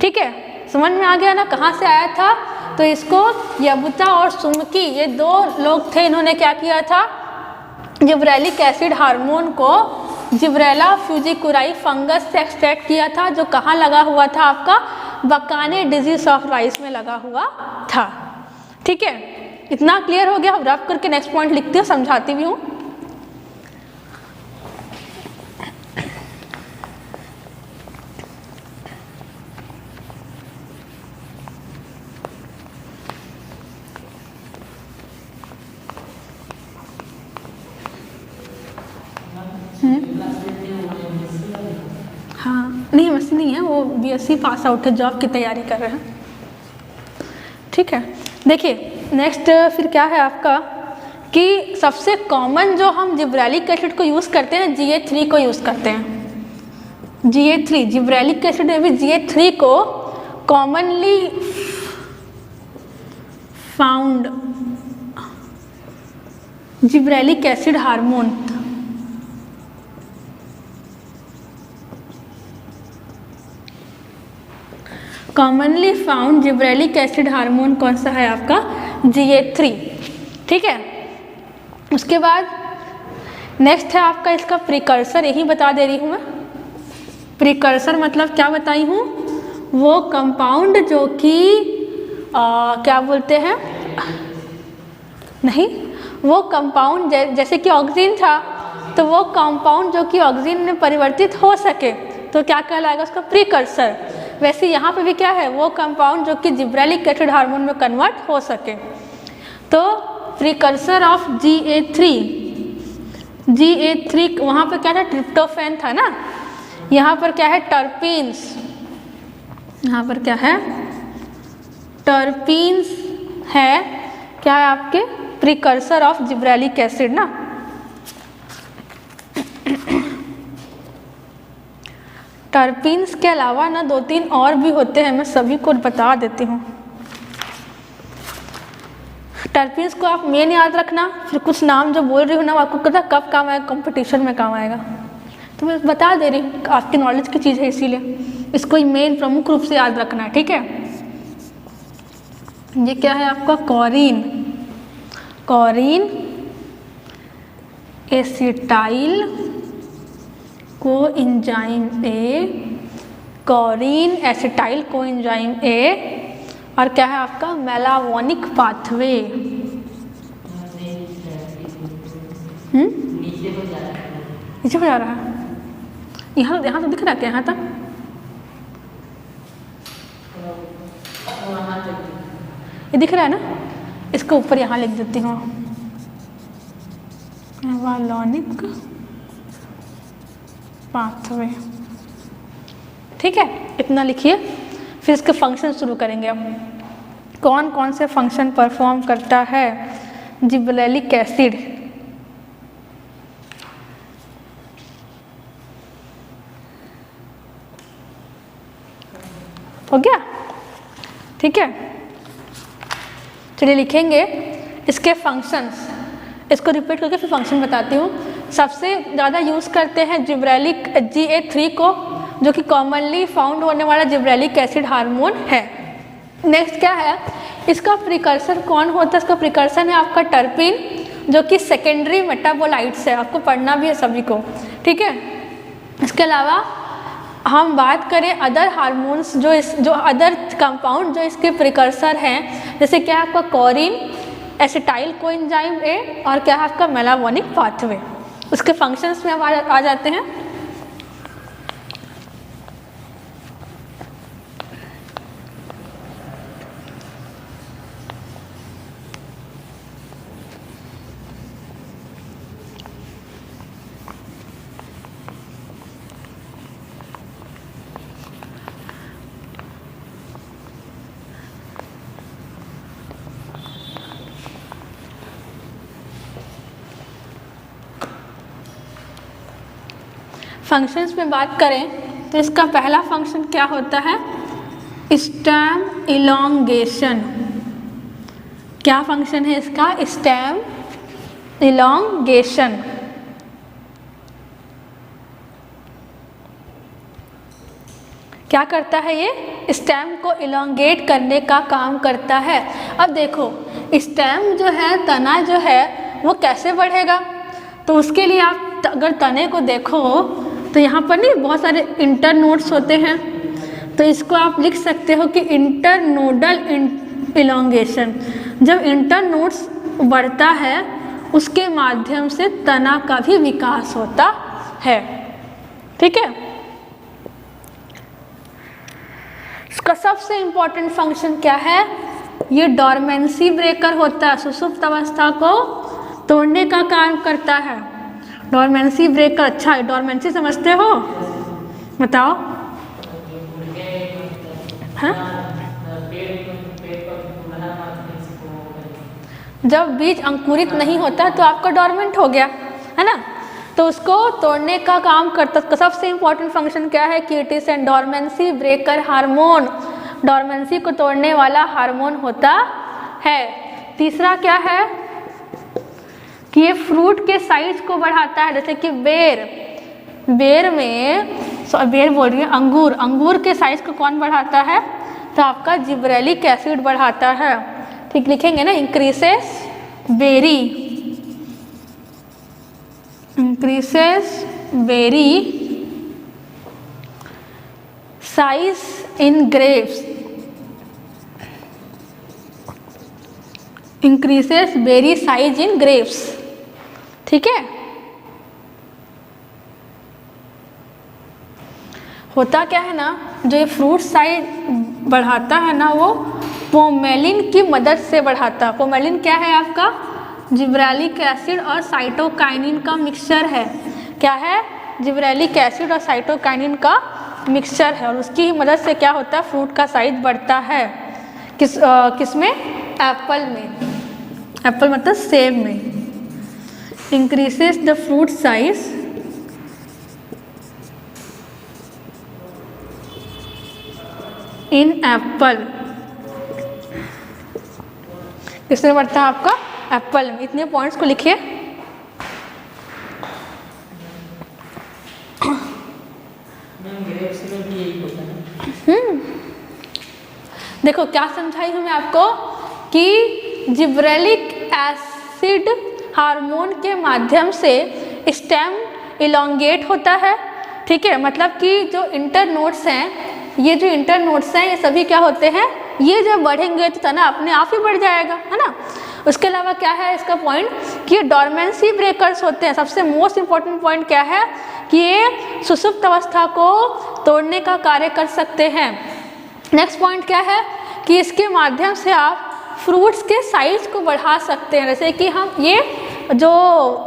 ठीक है। समझ में आ गया ना कहाँ से आया था? तो इसको याबुता और सुमकी, ये दो लोग थे, इन्होंने क्या किया था? जिब्रेलिक एसिड हार्मोन को जिब्रेला फ्यूजिकुराई फंगस से एक्सट्रैक्ट किया था, जो कहाँ लगा हुआ था? आपका बखाने डिजीज ऑफ राइस में लगा हुआ था, ठीक है। इतना क्लियर हो गया? अब रफ करके नेक्स्ट पॉइंट लिखती हूँ, समझाती भी हूँ। हाँ, नहीं वैसे नहीं है, वो बीएससी पास आउट है, जॉब की तैयारी कर रहे हैं, ठीक है। देखिए नेक्स्ट फिर क्या है आपका कि सबसे कॉमन जो हम जिब्रेलिक एसिड को यूज़ करते हैं, GA3 को यूज़ करते हैं। GA3, जिब्रेलिक एसिड में भी GA3 को commonly found gibberellic acid hormone, commonly found gibberellic acid hormone कौन सा है आपका? GA3, ठीक है। उसके बाद नेक्स्ट है आपका इसका प्रिकर्सर, यही बता दे रही हूँ मैं। प्रिकर्सर मतलब क्या बताई हूँ? वो कंपाउंड जो कि क्या बोलते हैं, नहीं, वो कंपाउंड जैसे कि ऑक्सीजन था, तो वो कंपाउंड जो कि ऑक्सीजन में परिवर्तित हो सके तो क्या कहलाएगा, उसका प्रीकर्सर। वैसे यहाँ पे भी क्या है, वो कंपाउंड जो कि जिब्रेलिक एसिड हार्मोन में कन्वर्ट हो सके। तो प्रीकर्सर ऑफ GA3 वहाँ पर क्या था, ट्रिप्टोफैन था ना, यहाँ पर क्या है, टर्पीन्स, यहाँ पर क्या है, टर्पीन्स है, क्या है आपके प्रीकर्सर ऑफ जिब्रेलिक एसिड ना। टर्पीन्स के अलावा ना 2-3 और भी होते हैं, मैं सभी को बता देती हूँ। टर्पीन्स को आप मेन याद रखना, फिर कुछ नाम जो बोल रही हूँ ना आपको पता कब काम आएगा, कंपटीशन में काम आएगा, तो मैं बता दे रही हूँ, आपकी नॉलेज की चीज़ है, इसीलिए इसको मेन प्रमुख रूप से याद रखना है, ठीक है। ये क्या है आपका, कॉरीन, कॉरीन एसिटाइल कोएंजाइम ए, कॉरीन एसिटाइल कोएंजाइम ए, और क्या है आपका मेलावोनिक पाथवे। नीचे हो जा रहा है, यहाँ तो दिख रहा है क्या, यहाँ तक ये दिख रहा है ना, इसको ऊपर यहाँ लिख देती हूँ, मेलावोनिक पाथवे, ठीक है, इतना लिखिए। फिर इसके फंक्शन शुरू करेंगे अब, कौन कौन से फंक्शन परफॉर्म करता है जिब्रेलिक एसिड। हो गया, ठीक है, चलिए लिखेंगे इसके फंक्शंस, इसको रिपीट करके फिर फंक्शन बताती हूँ। सबसे ज़्यादा यूज़ करते हैं जिब्रेलिक GA3 को, जो कि कॉमनली फाउंड होने वाला जिब्रेलिक एसिड हार्मोन है। नेक्स्ट क्या है, इसका प्रिकर्सर कौन होता है, इसका प्रिकर्सर है आपका टर्पीन, जो कि सेकेंडरी मेटाबोलाइट्स है, आपको पढ़ना भी है सभी को, ठीक है। इसके अलावा हम बात करें अदर हार्मोन्स, जो अदर कंपाउंड जो इसके प्रिकर्सर हैं, जैसे क्या है आपका कॉरीन एसिटाइल कोएंजाइम ए, और क्या है आपका मेलावोनिक पाथवे। उसके फंक्शंस में अब आ जाते हैं। फंक्शंस में बात करें तो इसका पहला फंक्शन क्या होता है, स्टेम इलॉन्गेशन। क्या फंक्शन है इसका, स्टेम इलॉन्गेशन। क्या करता है ये, स्टेम को इलॉन्गेट करने का काम करता है। अब देखो स्टेम जो है, तना जो है वो कैसे बढ़ेगा, तो उसके लिए आप अगर तने को देखो तो यहाँ पर नहीं बहुत सारे इंटरनोड्स होते हैं, तो इसको आप लिख सकते हो कि इंटरनोडल इलॉन्गेशन। जब इंटरनोड्स बढ़ता है उसके माध्यम से तना का भी विकास होता है, ठीक है। इसका सबसे इम्पॉर्टेंट फंक्शन क्या है, ये डॉर्मेंसी ब्रेकर होता है, सुषुप्त अवस्था को तोड़ने का काम करता है। डॉर्मेंसी ब्रेकर, अच्छा है, डॉर्मेंसी समझते हो, बताओ। हाँ, जब बीज अंकुरित नहीं होता तो आपका डॉर्मेंट हो गया है ना, तो उसको तोड़ने का काम करता। सबसे इम्पोर्टेंट फंक्शन क्या है कि it is an dormancy breaker hormone, dormancy को तोड़ने वाला हार्मोन होता है। तीसरा क्या है कि ये फ्रूट के साइज को बढ़ाता है, जैसे कि बेर बोल रही है, अंगूर के साइज को कौन बढ़ाता है, तो आपका जिब्रेलिक एसिड बढ़ाता है, ठीक, लिखेंगे ना, increases berry size in grapes, increases berry size in grapes. ठीक है, होता क्या है ना, जो ये फ्रूट साइज बढ़ाता है ना वो पोमेलिन की मदद से बढ़ाता है। पोमेलिन क्या है आपका, जिब्रेलिक एसिड और साइटोकाइनिन का मिक्सचर है। क्या है, जिब्रेलिक एसिड और साइटोकाइनिन का मिक्सचर है, और उसकी ही मदद से क्या होता है, फ्रूट का साइज बढ़ता है। किसमें, एप्पल में, एप्पल मतलब सेब में। Increases the fruit size in Apple, किसमें बढ़ता है आपका, एप्पल में। इतने पॉइंट्स को लिखिए। देखो क्या समझाई हूँ मैं आपको कि जिब्रेलिक एसिड हार्मोन के माध्यम से स्टेम इलोंगेट होता है। ठीक है, मतलब कि जो इंटरनोड्स हैं, ये जो इंटरनोड्स हैं ये सभी क्या होते हैं, ये जब बढ़ेंगे तो तना अपने आप ही बढ़ जाएगा, है ना। उसके अलावा क्या है इसका पॉइंट कि ये डॉर्मेंसी ब्रेकर्स होते हैं। सबसे मोस्ट इम्पॉर्टेंट पॉइंट क्या है कि ये सुसुप्त अवस्था को तोड़ने का कार्य कर सकते हैं। नेक्स्ट पॉइंट क्या है कि इसके माध्यम से आप फ्रूट्स के साइज को बढ़ा सकते हैं, जैसे कि हम ये जो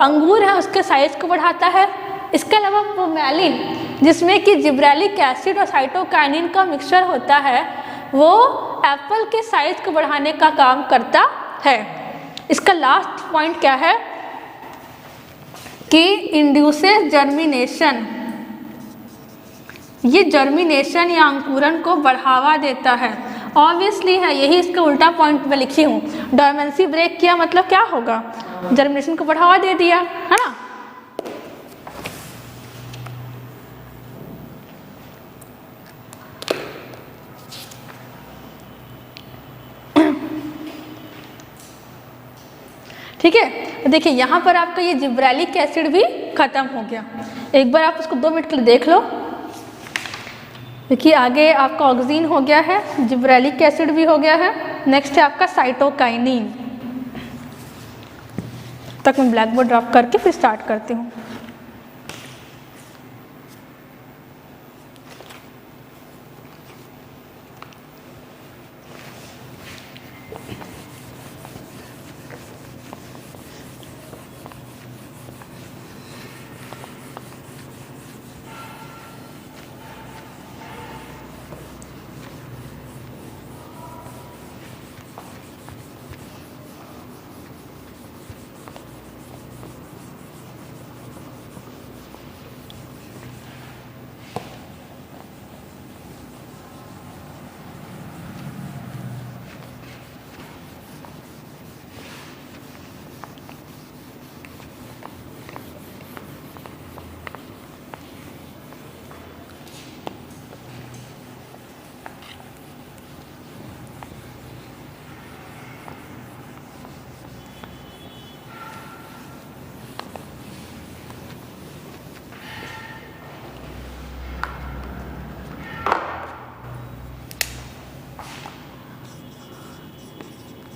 अंगूर है उसके साइज को बढ़ाता है। इसके अलावा पोमेलिन, जिसमें कि जिब्रेलिक एसिड और साइटोकाइनिन का मिक्सचर होता है, वो एप्पल के साइज को बढ़ाने का काम करता है। इसका लास्ट पॉइंट क्या है कि इंड्यूसेस जर्मिनेशन, ये जर्मिनेशन या अंकुरन को बढ़ावा देता है। ऑब्वियसली है, यही इसका उल्टा पॉइंट में लिखी हूँ। डॉर्मेंसी ब्रेक किया मतलब क्या होगा, जर्मिनेशन को बढ़ावा दे दिया, है ना। ठीक है, देखिए यहाँ पर आपका ये जिब्रेलिक एसिड भी खत्म हो गया। एक बार आप उसको 2 मिनट के लिए देख लो। देखिए आगे आपका ऑक्सीन हो गया है, जिब्रेलिक एसिड भी हो गया है, नेक्स्ट है आपका साइटोकाइनिन। तक मैं ब्लैक बोर्ड ड्रॉप करके फिर स्टार्ट करती हूँ।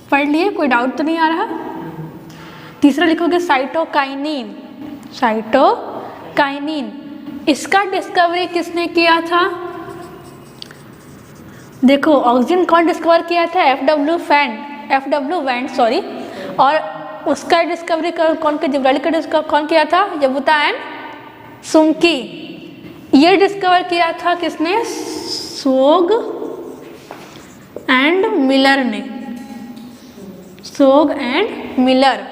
पढ़ लिए, कोई डाउट तो नहीं आ रहा। तीसरा लिखोगे साइटोकाइनिन। साइटोकाइनिन, इसका डिस्कवरी किसने किया था? देखो ऑक्सीजन कौन डिस्कवर किया था? FW went sorry. और उसका डिस्कवरी कौन के जिब्रेलिक का कौन किया था? यबुता एंड सुमकी। ये डिस्कवर किया था किसने? सोग एंड मिलर ने। सोग and Miller.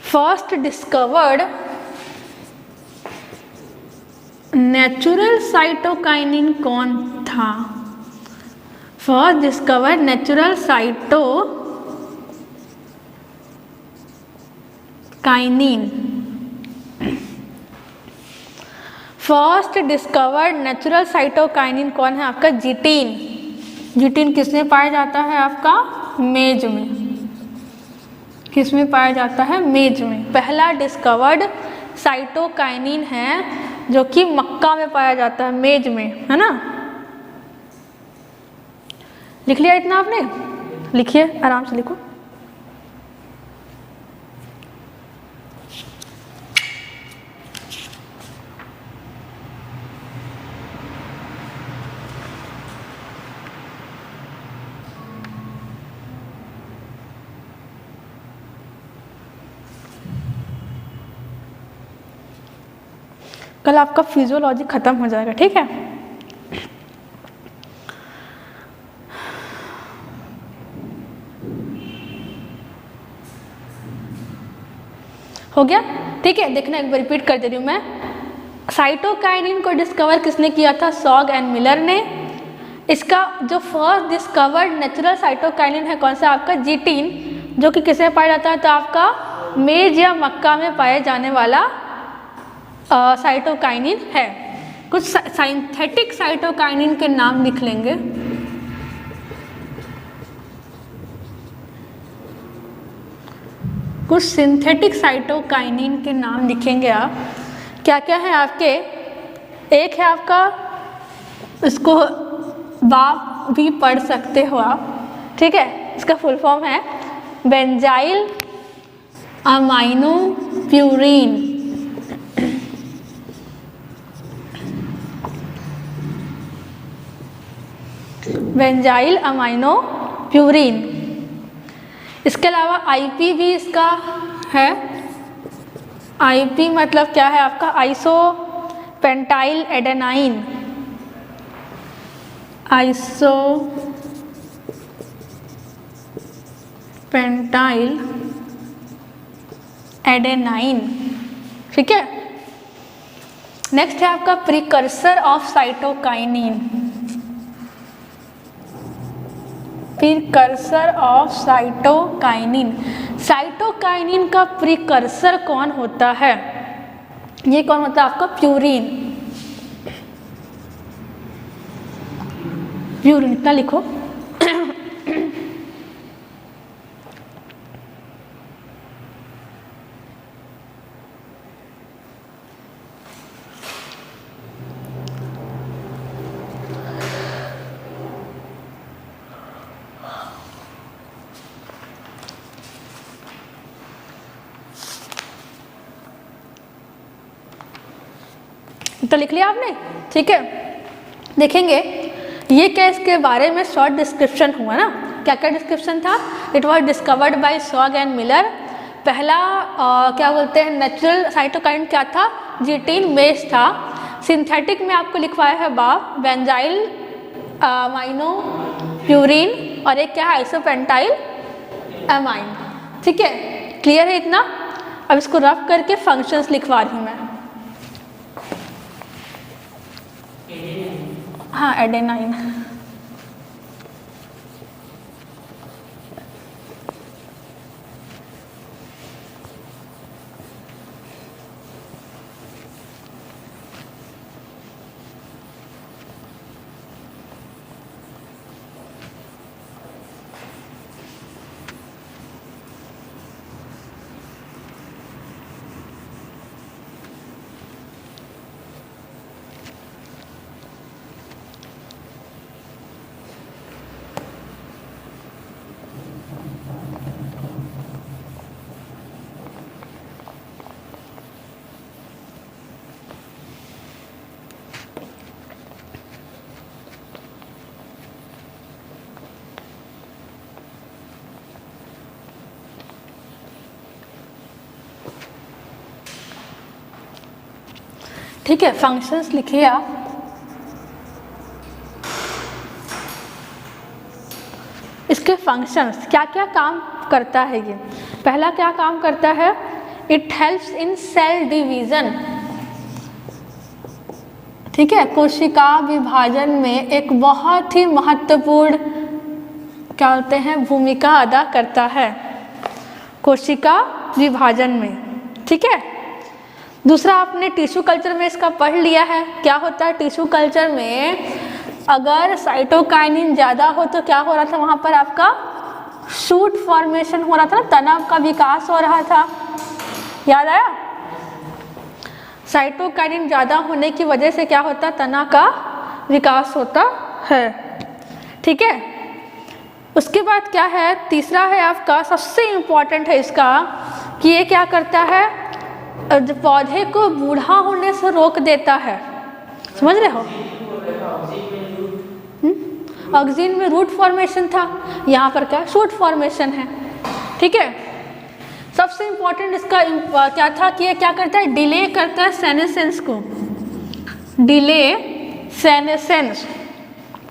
First discovered natural cytokinin कौन था? First discovered natural cytokinin. First discovered natural cytokinin कौन है? आपका जिटीन। जिटीन किसमें पाया जाता है? आपका मेज में। किसमें पाया जाता है? मेज में। पहला डिस्कवर्ड साइटोकाइनिन है जो कि मक्का में पाया जाता है, मेज में, है ना। लिख लिया इतना आपने? लिखिए, आराम से लिखो। कल आपका फिजियोलॉजी खत्म हो जाएगा, ठीक है। हो गया, ठीक है। देखना, एक बार रिपीट कर दे रही हूँ मैं। साइटोकाइनिन को डिस्कवर किसने किया था? सॉग एंड मिलर ने। इसका जो फर्स्ट डिस्कवर्ड नेचुरल साइटोकाइनिन है कौन सा? आपका जीटीन, जो कि किसे पाया जाता है? तो आपका मेज या मक्का में पाए जाने वाला साइटोकाइनिन है। कुछ सिंथेटिक साइटोकाइनिन के नाम लिख लेंगे। कुछ सिंथेटिक साइटोकाइनिन के नाम लिखेंगे आप। क्या क्या है आपके? एक है आपका, इसको बाप भी पढ़ सकते हो आप, ठीक है। इसका फुल फॉर्म है benzyl amino purine. Benzyl amino purine. इसके अलावा आईपी भी इसका है। आईपी मतलब क्या है आपका? Iso pentyl adenine. Iso pentyl adenine, ठीक है। नेक्स्ट है आपका precursor of cytokinin. Precursor of cytokinin. Cytokinin का प्रिकर्सर कौन होता है? ये कौन होता है आपका? प्यूरिन। प्यूरिन, इतना लिखो। तो लिख लिया आपने, ठीक है। देखेंगे ये क्या, इसके बारे में शॉर्ट डिस्क्रिप्शन हुआ ना। क्या क्या डिस्क्रिप्शन था? It was discovered by सॉग and Miller. पहला क्या बोलते हैं नेचुरल साइटोकाइन क्या था? जीटीन मेज था। सिंथेटिक में आपको लिखवाया है बाप, बेंजाइल अमाइनो प्यूरिन, और एक क्या है? आइसोपेंटाइल एमाइन, ठीक है। क्लियर है इतना? अब इसको रफ करके फंक्शंस लिखवा रही हूँ मैं। हाँ, एडेनाइन। ठीक है, फंक्शंस लिखिए आप। इसके फंक्शंस क्या क्या काम करता है ये? पहला क्या काम करता है? It helps in cell division, ठीक है। कोशिका विभाजन में एक बहुत ही महत्वपूर्ण क्या होते हैं भूमिका अदा करता है कोशिका विभाजन में, ठीक है। दूसरा आपने टिश्यू कल्चर में इसका पढ़ लिया है। क्या होता है टिश्यू कल्चर में? अगर साइटोकाइनिन ज़्यादा हो तो क्या हो रहा था वहाँ पर? आपका शूट फॉर्मेशन हो रहा था, तनाव का विकास हो रहा था। याद आया? साइटोकाइनिन ज़्यादा होने की वजह से क्या होता है, तना का विकास होता है। ठीक है, उसके बाद क्या है, तीसरा है आपका, सबसे इम्पॉर्टेंट है इसका, कि ये क्या करता है, पौधे को बूढ़ा होने से रोक देता है। समझ रहे हो? ऑक्सीन में रूट फॉर्मेशन था, यहाँ पर क्या शूट फॉर्मेशन है। ठीक है, सबसे इम्पॉर्टेंट इसका क्या था कि ये क्या करता है, डिले करता है सेनेसेंस को। डिले सेनेसेंस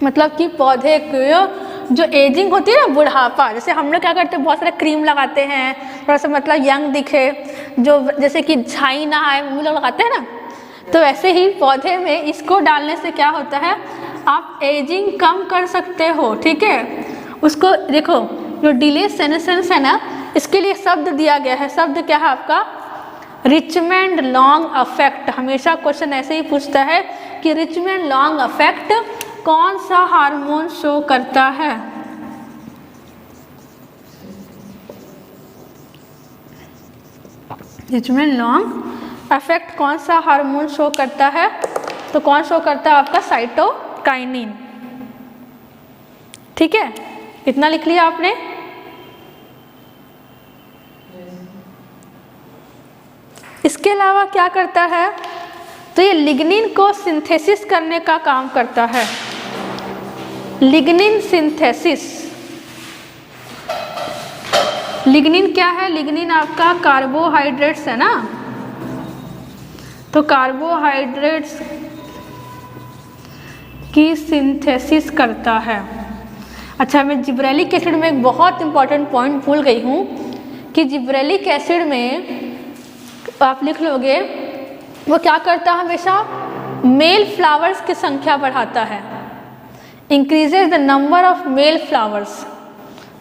मतलब कि पौधे को जो एजिंग होती है ना, बुढ़ापा, जैसे हम लोग क्या करते हैं, बहुत सारे क्रीम लगाते हैं थोड़ा सा मतलब यंग दिखे, जो जैसे कि छाई ना आए वो लोग लगाते हैं ना, तो वैसे ही पौधे में इसको डालने से क्या होता है, आप एजिंग कम कर सकते हो। ठीक है, उसको देखो, जो डिले सेनेसेंस है ना, इसके लिए शब्द दिया गया है। शब्द क्या है आपका, रिचमंड लॉन्ग अफेक्ट। हमेशा क्वेश्चन ऐसे ही पूछता है कि रिचमंड लॉन्ग अफेक्ट कौन सा हार्मोन शो करता है। रिचमंड लॉन्ग अफेक्ट कौन सा हार्मोन शो करता है, तो कौन शो करता है आपका, साइटोकाइनिन। ठीक है, इतना लिख लिया आपने। इसके अलावा क्या करता है, तो ये लिग्निन को सिंथेसिस करने का काम करता है। लिग्निन सिंथेसिस, लिग्निन क्या है, लिग्निन आपका कार्बोहाइड्रेट्स है ना, तो कार्बोहाइड्रेट्स की सिंथेसिस करता है। अच्छा, मैं जिब्रेलिक एसिड में एक बहुत इंपॉर्टेंट पॉइंट भूल गई हूँ कि जिब्रेलिक एसिड में आप लिख लोगे, वो क्या करता है, हमेशा मेल फ्लावर्स की संख्या बढ़ाता है। Increases the number of male flowers,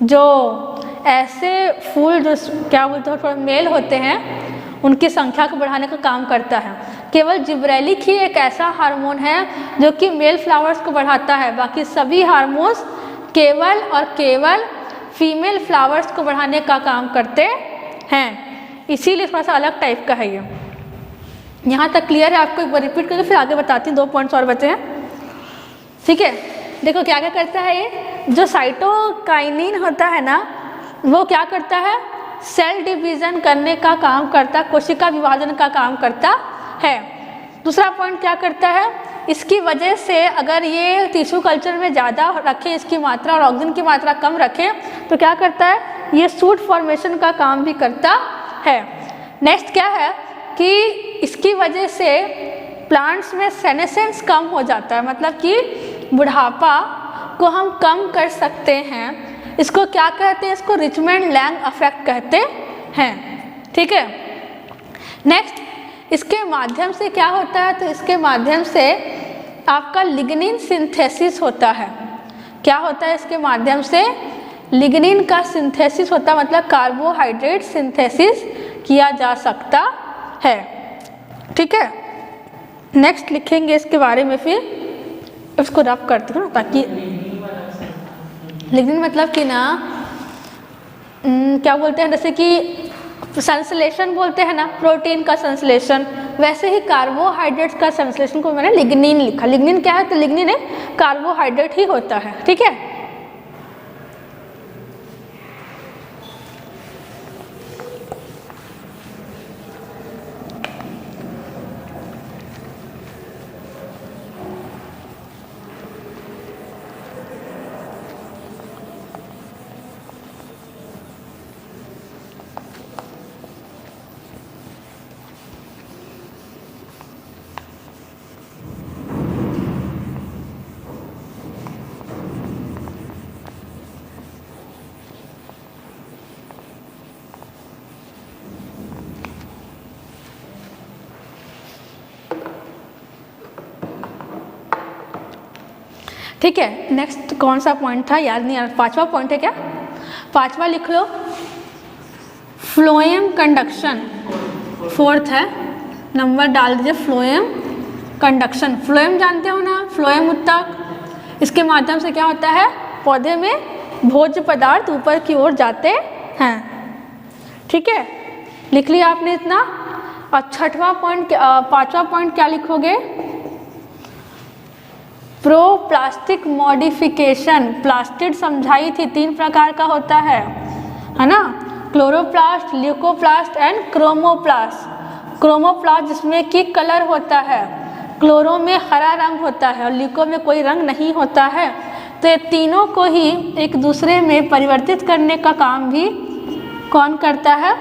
जो ऐसे फूल जो क्या बोलते हैं मेल होते हैं, उनकी संख्या को बढ़ाने का काम करता है। केवल जिब्रेलिक ही एक ऐसा हार्मोन है जो कि मेल फ्लावर्स को बढ़ाता है, बाकी सभी हार्मोन्स केवल और केवल फीमेल फ्लावर्स को बढ़ाने का काम करते हैं। इसीलिए थोड़ा सा अलग टाइप का है ये। यहाँ तक क्लियर है आपको? एक बार रिपीट करके फिर आगे बताती हूँ, 2 पॉइंट्स और बचे हैं। ठीक है, देखो क्या क्या करता है ये, जो साइटोकाइनिन होता है ना, वो क्या करता है, सेल डिवीजन करने का काम करता, कोशिका विभाजन का काम करता है। दूसरा पॉइंट क्या करता है, इसकी वजह से अगर ये टिश्यू कल्चर में ज़्यादा रखें इसकी मात्रा और ऑक्सीजन की मात्रा कम रखें तो क्या करता है, ये शूट फॉर्मेशन का काम भी करता है। नेक्स्ट क्या है कि इसकी वजह से प्लांट्स में सेनेसेंस कम हो जाता है, मतलब कि बुढ़ापा को हम कम कर सकते हैं। इसको क्या कहते हैं, इसको रिचमंड लैंग इफेक्ट कहते हैं। ठीक है, नेक्स्ट इसके माध्यम से क्या होता है, तो इसके माध्यम से आपका लिग्निन सिंथेसिस होता है। क्या होता है, इसके माध्यम से लिग्निन का सिंथेसिस होता है, मतलब कार्बोहाइड्रेट सिंथेसिस किया जा सकता है। ठीक है, नेक्स्ट लिखेंगे इसके बारे में, फिर उसको रब करते हो ताकि लिग्निन मतलब कि ना क्या बोलते हैं, जैसे कि संश्लेषण बोलते हैं ना, प्रोटीन का संश्लेषण, वैसे ही कार्बोहाइड्रेट्स का संश्लेषण को मैंने लिग्निन लिखा। लिग्निन क्या है, तो लिग्निन एक कार्बोहाइड्रेट ही होता है। ठीक है, ठीक है, नेक्स्ट कौन सा पॉइंट था, याद नहीं आ रहा। 5वां पॉइंट है क्या, 5वां लिख लो, फ्लोएम कंडक्शन। 4th है, नंबर डाल दीजिए, फ्लोएम कंडक्शन। फ्लोएम जानते हो ना, फ्लोएम उत्तक, इसके माध्यम से क्या होता है, पौधे में भोज्य पदार्थ ऊपर की ओर जाते हैं। ठीक है, लिख लिया आपने इतना। और छठवां पॉइंट, पांचवा पॉइंट क्या लिखोगे? प्रोप्लास्टिक मॉडिफिकेशन। प्लास्टिड समझाई थी, 3 प्रकार का होता है ना? Chloroplast, leucoplast and chromoplast. Chromoplast जिसमें कि कलर होता है, क्लोरो में हरा रंग होता है और ल्यूको में कोई रंग नहीं होता है। तो ये तीनों को ही एक दूसरे में परिवर्तित करने का काम भी कौन करता है?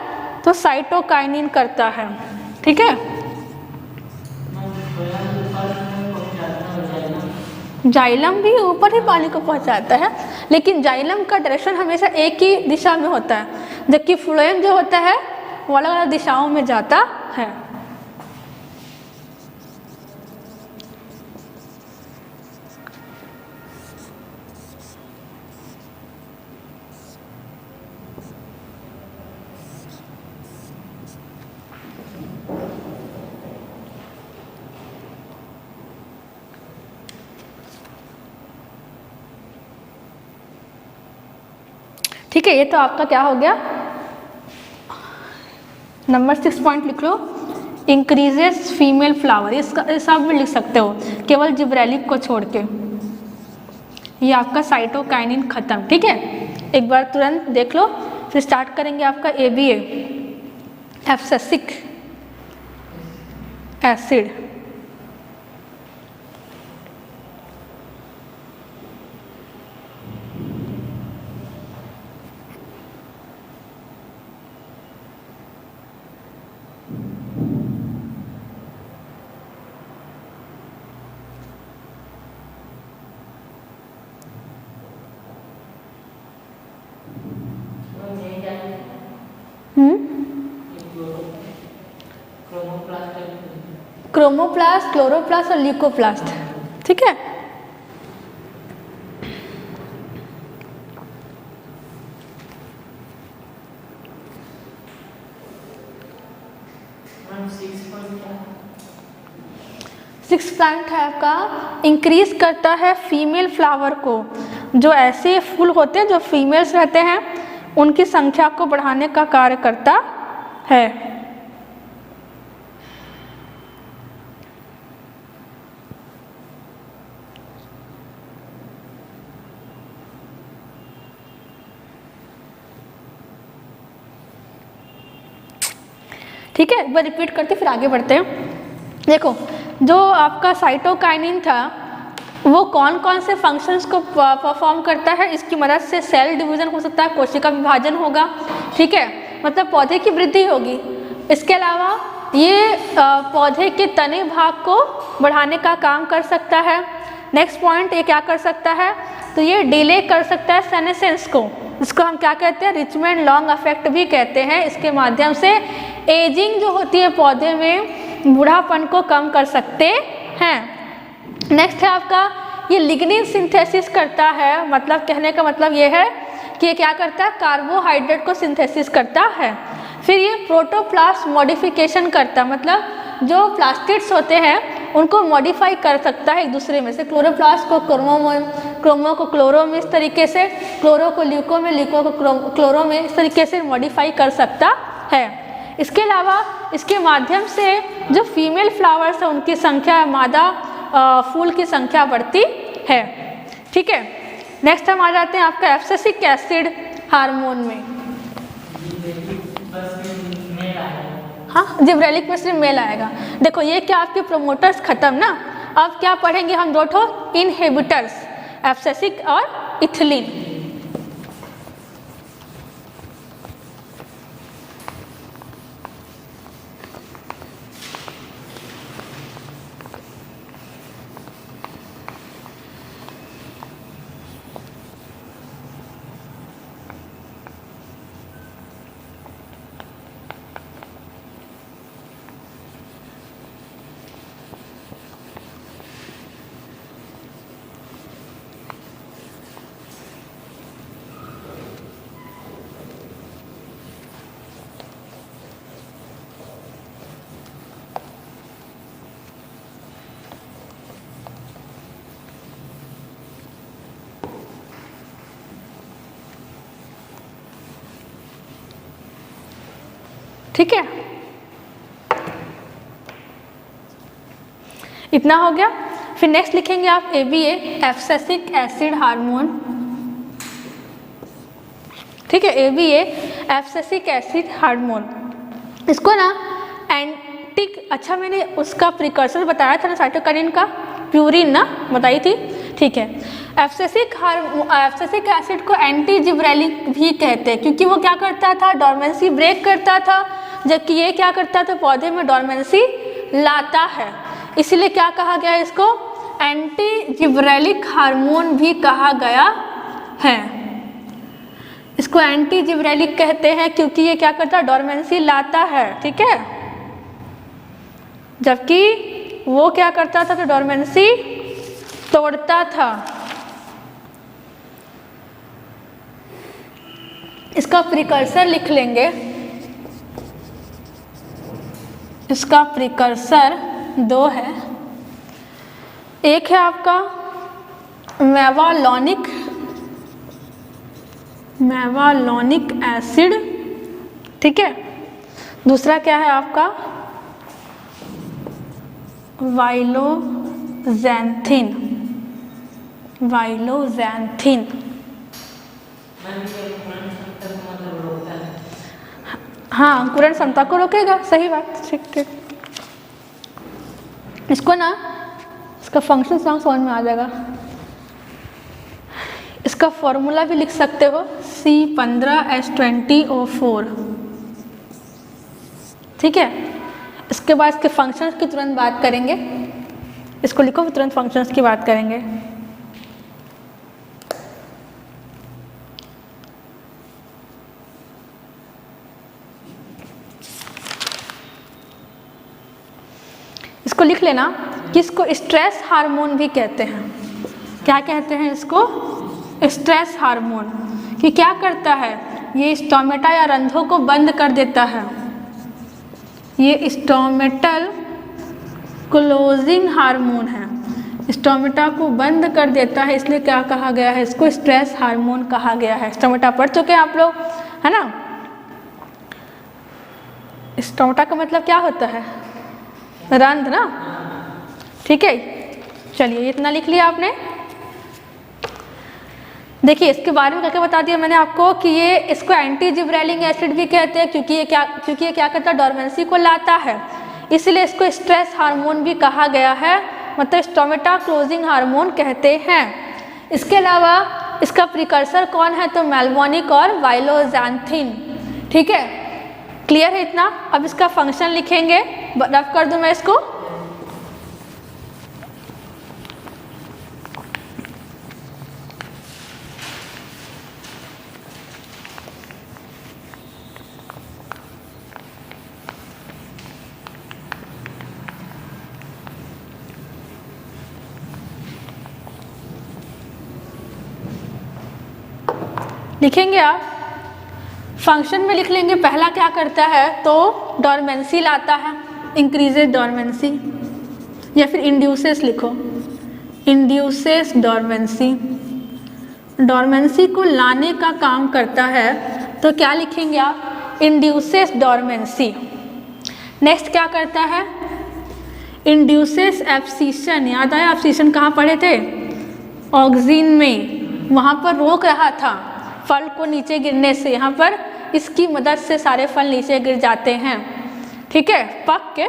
तो साइटोकाइनिन करता है। ठीक है, जाइलम भी ऊपर ही पानी को पहुंचाता है, लेकिन जाइलम का डायरेक्शन हमेशा एक ही दिशा में होता है, जबकि फ्लोएम जो होता है वो अलग अलग दिशाओं में जाता है। ठीक है, ये तो आपका क्या हो गया? नंबर 6 पॉइंट लिख लो, इंक्रीजेस फीमेल फ्लावर। इसका इस आप में लिख सकते हो, केवल जिब्रेलिक को छोड़ के। ये आपका साइटोकाइनिन खत्म। ठीक है, एक बार तुरंत देख लो, फिर स्टार्ट करेंगे आपका ABA, abscisic acid. Chromoplast, chloroplast और ल्यूकोप्लास्ट। ठीक है, सिक्स प्लांट है आपका, इंक्रीज करता है फीमेल फ्लावर को। जो ऐसे फूल होते हैं जो फीमेल्स रहते हैं, उनकी संख्या को बढ़ाने का कार्य करता है। ठीक है, एक बार रिपीट करते फिर आगे बढ़ते हैं। देखो, जो आपका साइटोकाइनिन था वो कौन कौन से फंक्शंस को परफॉर्म करता है? इसकी मदद से सेल डिवीजन हो सकता है, कोशिका विभाजन होगा। ठीक है, मतलब पौधे की वृद्धि होगी। इसके अलावा ये पौधे के तने भाग को बढ़ाने का काम कर सकता है। नेक्स्ट पॉइंट, ये क्या कर सकता है? तो ये डिले कर सकता है सेनेसेंस को, इसको हम क्या कहते हैं? रिचमेंड लॉन्ग इफेक्ट भी कहते हैं। इसके माध्यम से एजिंग जो होती है पौधे में, बूढ़ापन को कम कर सकते हैं। नेक्स्ट है आपका, ये लिग्निन सिंथेसिस करता है। मतलब कहने का मतलब ये है कि ये क्या करता है? कार्बोहाइड्रेट को सिंथेसिस करता है। फिर ये प्रोटोप्लास्ट मॉडिफिकेशन करता है, मतलब जो प्लास्टिड्स होते हैं उनको मॉडिफाई कर सकता है एक दूसरे में से। क्लोरोप्लास्ट को क्रोमो को क्लोरो में, इस तरीके से क्लोरो को ल्यूको में, ल्यूको को क्लोरो में, इस तरीके से मॉडिफाई कर सकता है। इसके अलावा इसके माध्यम से जो फीमेल फ्लावर्स है उनकी संख्या, मादा फूल की संख्या बढ़ती है। ठीक है, नेक्स्ट हम आ जाते हैं आपका एब्सिसिक एसिड हार्मोन में। हाँ, जिब्रेलिक में सिर्फ मेल आएगा। देखो, ये क्या आपके प्रोमोटर्स खत्म ना। अब क्या पढ़ेंगे हम? 2 ठो इनहिबिटर्स, एब्सिसिक और इथिलीन। ठीक है, इतना हो गया। फिर नेक्स्ट लिखेंगे आप ABA, एब्सिसिक एसिड हार्मोन। ठीक है, ABA एब्सिसिक एसिड हार्मोन। इसको ना अच्छा मैंने उसका प्रिकर्सर बताया था ना साइटोकाइनिन का, प्यूरिन ना बताई थी। ठीक है, एब्सिसिक एसिड को एंटी जिब्रेलिक भी कहते हैं क्योंकि वो क्या करता था, डोरमेंसी ब्रेक करता था, जबकि ये क्या करता था, पौधे में डोरमेंसी लाता है। इसीलिए क्या कहा गया है, इसको एंटी जिब्रेलिक हार्मोन भी कहा गया है। इसको एंटी जिब्रेलिक कहते हैं क्योंकि ये क्या करता है, डोरमेंसी लाता है। ठीक है, जबकि वो क्या करता था, तो डोरमेंसी तोड़ता था। इसका प्रिकर्सर लिख लेंगे, इसका प्रिकर्सर 2 है। एक है आपका मेवालोनिक एसिड। ठीक है, दूसरा क्या है आपका वाइलोजैंथिन। हाँ, अंकुरण क्षमता को रोकेगा, सही बात। ठीक। इसको ना, इसका फंक्शन समझ में आ जाएगा। इसका फॉर्मूला भी लिख सकते हो, C15H20O4। ठीक है, इसके बाद इसके फंक्शंस की तुरंत बात करेंगे। इसको लिखो, तुरंत फंक्शंस की बात करेंगे। इसको लिख लेना कि इसको स्ट्रेस हार्मोन भी कहते हैं। क्या कहते हैं इसको, स्ट्रेस हार्मोन। कि क्या करता है, ये स्टोमेटा या रंध्रों को बंद कर देता है। ये स्टोमेटल क्लोजिंग हार्मोन है, स्टोमेटा को बंद कर देता है, इसलिए क्या कहा गया है, इसको स्ट्रेस हार्मोन कहा गया है। स्टोमेटा पढ़ चुके हैं आप लोग, है ना। स्टोमेटा का मतलब क्या होता है, रंध्र ना। ठीक है, चलिए इतना लिख लिया आपने। देखिए, इसके बारे में क्या बता दिया मैंने आपको कि ये इसको एंटी जिब्रेलिक एसिड भी कहते हैं क्योंकि ये क्या करता है, डोरमेंसी को लाता है, इसलिए इसको स्ट्रेस हार्मोन भी कहा गया है, मतलब स्टोमेटा क्लोजिंग हार्मोन कहते हैं। इसके अलावा इसका प्रिकर्सर कौन है, तो मेलबोनिक और वाइलोजैंथिन। ठीक है, क्लियर है इतना। अब इसका फंक्शन लिखेंगे, रफ कर दूं मैं इसको। लिखेंगे आप, फंक्शन में लिख लेंगे। पहला क्या करता है, तो डोरमेंसी लाता है, इंक्रीजेज डोरमेंसी, या फिर इंड्यूसेस लिखो, इंड्यूसेस डोरमेंसी। डोरमेंसी को लाने का काम करता है, तो क्या लिखेंगे आप, इंड्यूसेस डोरमेंसी। नेक्स्ट क्या करता है, इंड्यूसेस एब्सिशन। याद आया, एब्सिशन कहाँ पढ़े थे, ऑक्सीन में, वहाँ पर रोक रहा था फल को नीचे गिरने से। यहाँ पर इसकी मदद से सारे फल नीचे गिर जाते हैं। ठीक है, पक के।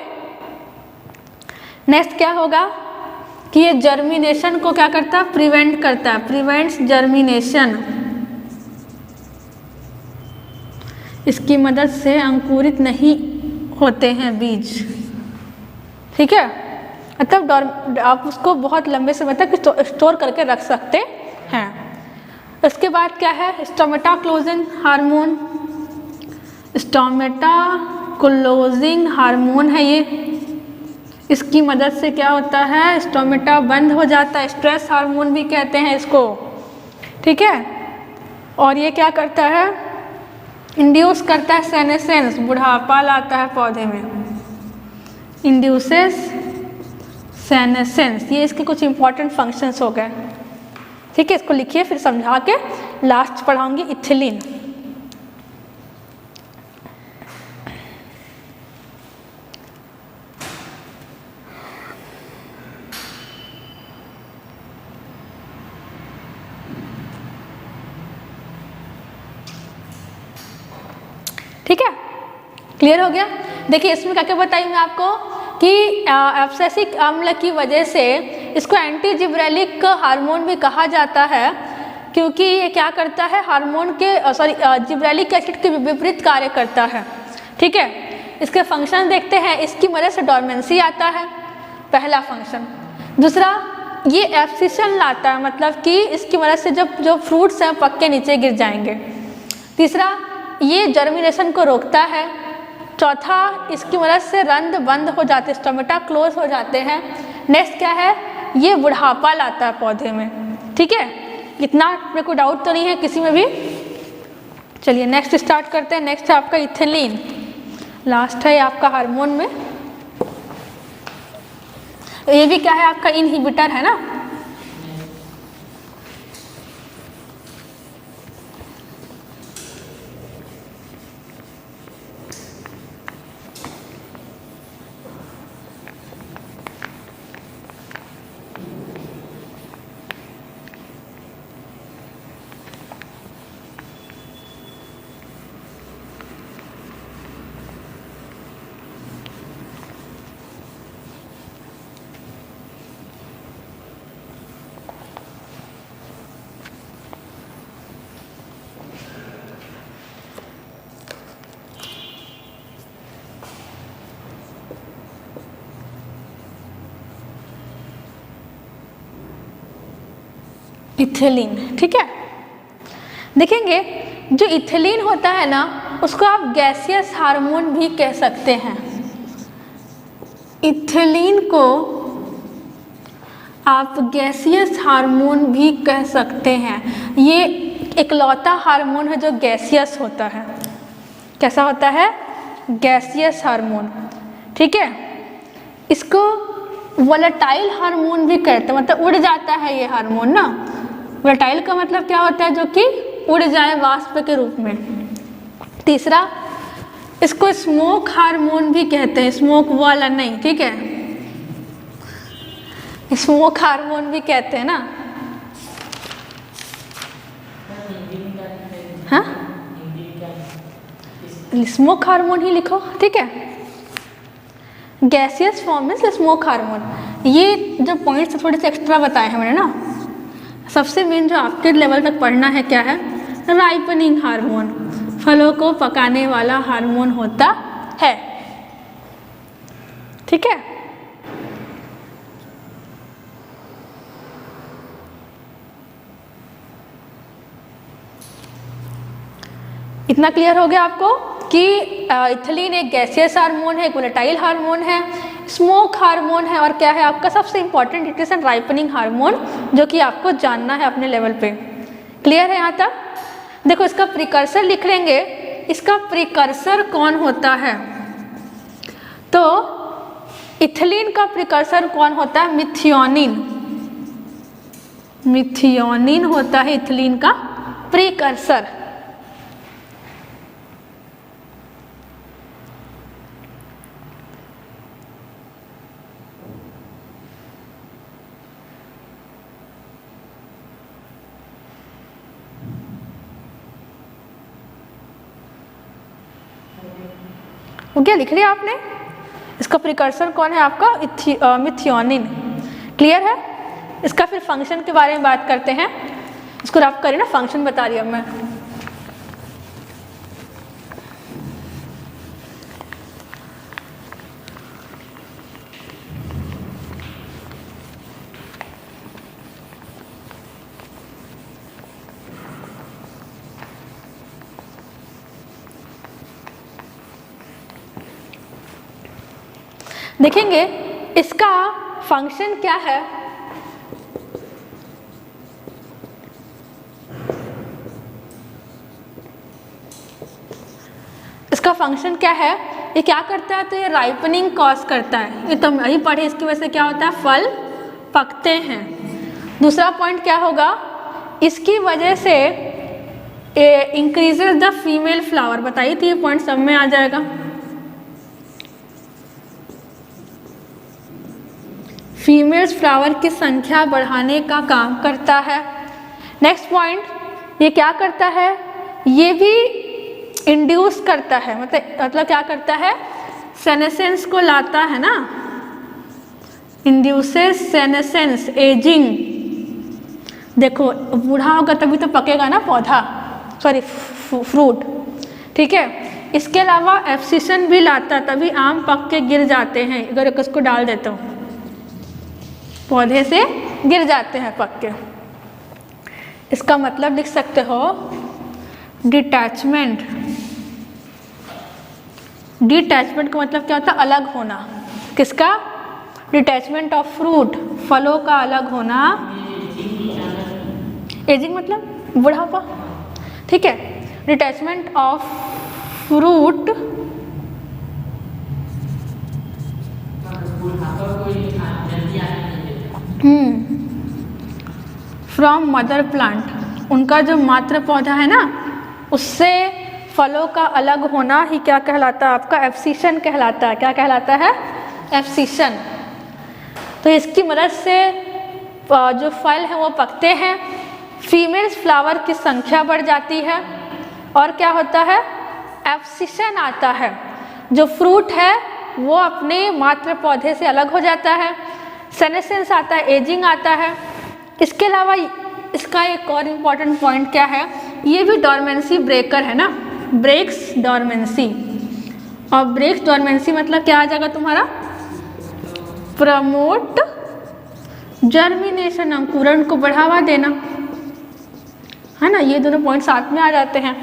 नेक्स्ट क्या होगा कि ये जर्मिनेशन को क्या करता है, प्रिवेंट करता है, प्रिवेंट्स जर्मिनेशन। इसकी मदद से अंकुरित नहीं होते हैं बीज। ठीक है, मतलब आप उसको बहुत लंबे समय तक स्टोर करके रख सकते हैं। इसके बाद क्या है, stomata closing hormone. Stomata closing hormone है ये, इसकी मदद से क्या होता है, स्टोमेटा बंद हो जाता है, स्ट्रेस हार्मोन भी कहते हैं इसको। ठीक है, और ये क्या करता है, इंड्यूस करता है सेनेसेंस, बुढ़ापा लाता है पौधे में, इंड्यूसेस सेनेसेंस। ये इसके कुछ इंपॉर्टेंट फंक्शंस हो गए। ठीक है, इसको लिखिए, फिर समझा के लास्ट पढ़ाऊंगी इथिलीन। ठीक है, क्लियर हो गया। देखिए इसमें क्या क्या बताई मैं आपको कि एब्सिसिक अम्ल की वजह से इसको एंटी जिब्रेलिक हार्मोन भी कहा जाता है, क्योंकि ये क्या करता है, हार्मोन के जिब्रेलिक एसिड के विपरीत कार्य करता है। ठीक है, इसके फंक्शन देखते हैं। इसकी मदद से डोरमेंसी आता है, पहला फंक्शन। दूसरा, ये एब्सिशन लाता है, मतलब कि इसकी मदद से जो फ्रूट्स हैं पक के नीचे गिर जाएंगे। तीसरा, ये जर्मिनेशन को रोकता है। चौथा, इसकी मदद से रंध्र बंद हो जाते, स्टोमेटा क्लोज हो जाते हैं। नेक्स्ट क्या है, ये बुढ़ापा लाता है पौधे में। ठीक है, इतना मेरे को डाउट तो नहीं है किसी में भी। चलिए नेक्स्ट स्टार्ट करते हैं। नेक्स्ट है आपका इथिलीन, लास्ट है आपका हार्मोन में। ये भी क्या है, आपका इनहिबिटर है ना। इथिलीन, ठीक है। देखेंगे जो इथिलीन होता है ना, उसको आप गैसियस हार्मोन भी कह सकते हैं। इथिलीन को आप गैसियस हार्मोन भी कह सकते हैं। ये इकलौता हार्मोन है जो गैसियस होता है। कैसा होता है, गैसियस हार्मोन। ठीक है, इसको वोलेटाइल हार्मोन भी कहते हैं, मतलब उड़ जाता है ये हार्मोन ना। वोलेटाइल का मतलब क्या होता है, जो कि उड़ जाए वाष्प के रूप में। तीसरा, इसको स्मोक हार्मोन भी कहते हैं, स्मोक वाला नहीं, ठीक है, स्मोक हार्मोन भी कहते हैं ना। हाँ, स्मोक हार्मोन ही लिखो, ठीक है। गैसियस फॉर्म में स्मोक हार्मोन। ये जो पॉइंट्स थोड़े से एक्स्ट्रा बताए हैं मैंने ना। सबसे मेन जो आपके लेवल तक पढ़ना है क्या है, राइपनिंग हार्मोन, फलों को पकाने वाला हार्मोन होता है। ठीक है, इतना क्लियर हो गया आपको कि इथिलीन एक गैसियस हार्मोन है, एक वोलेटाइल हार्मोन है, स्मोक हार्मोन है, और क्या है आपका सबसे important, it is an ripening hormone, जो कि आपको जानना है अपने लेवल पे। क्लियर है यहाँ तक। देखो इसका प्रिकर्सर लिख लेंगे। इसका प्रिकर्सर कौन होता है, तो इथिलीन का प्रिकर्सर कौन होता है, मिथियोनिन। मिथियोनिन होता है इथिलीन का प्रिकर्सर। क्या लिख लिया आपने, इसका प्रिकर्सर कौन है आपका, मिथियोनिन। क्लियर है। इसका फिर फंक्शन के बारे में बात करते हैं। इसको रफ करें ना, फंक्शन बता रही हूँ मैं। देखेंगे इसका फंक्शन क्या है। इसका फंक्शन क्या है, ये क्या करता है, तो ये राइपनिंग कॉज करता है। ये तो यही पढ़े, इसकी वजह से क्या होता है, फल पकते हैं। दूसरा पॉइंट क्या होगा, इसकी वजह से इंक्रीजेस द फीमेल फ्लावर। बताइए तो ये पॉइंट सब में आ जाएगा। फीमेल्स फ्लावर की संख्या बढ़ाने का काम करता है। नेक्स्ट पॉइंट, ये क्या करता है, ये भी इंड्यूस करता है, मतलब क्या करता है, सेनेसेंस को लाता है ना, इंड्यूसेस सेनेसेंस, एजिंग। देखो बूढ़ा होगा तभी तो पकेगा ना पौधा, सॉरी फ्रूट, ठीक है। इसके अलावा एब्सिशन भी लाता, तभी आम पक के गिर जाते हैं, अगर इसको डाल देता हूँ पौधे से गिर जाते हैं पक के। इसका मतलब लिख सकते हो डिटैचमेंट। डिटैचमेंट का मतलब क्या होता है, अलग होना। किसका? डिटैचमेंट ऑफ फ्रूट, फलों का अलग होना। एजिंग मतलब बुढ़ापा, ठीक है। Detachment of fruit from mother plant, उनका जो मातृ पौधा है ना उससे फलों का अलग होना ही क्या कहलाता है आपका? एब्सिशन कहलाता है। क्या कहलाता है? एब्सिशन। तो इसकी मदद से जो फल हैं वो पकते हैं, फीमेल्स फ्लावर की संख्या बढ़ जाती है और क्या होता है? एब्सिशन आता है। जो फ्रूट है वो अपने मातृ पौधे से अलग हो जाता है, सेनेसेंस आता है, एजिंग आता है। इसके अलावा इसका एक और इम्पॉर्टेंट पॉइंट क्या है, ये भी डोरमेंसी ब्रेकर है ना, ब्रेक्स डोरमेंसी। और ब्रेक्स डोरमेंसी मतलब क्या आ जाएगा तुम्हारा? प्रमोट जर्मिनेशन, अंकुरण को बढ़ावा देना, है ना। ये दोनों पॉइंट साथ में आ जाते हैं।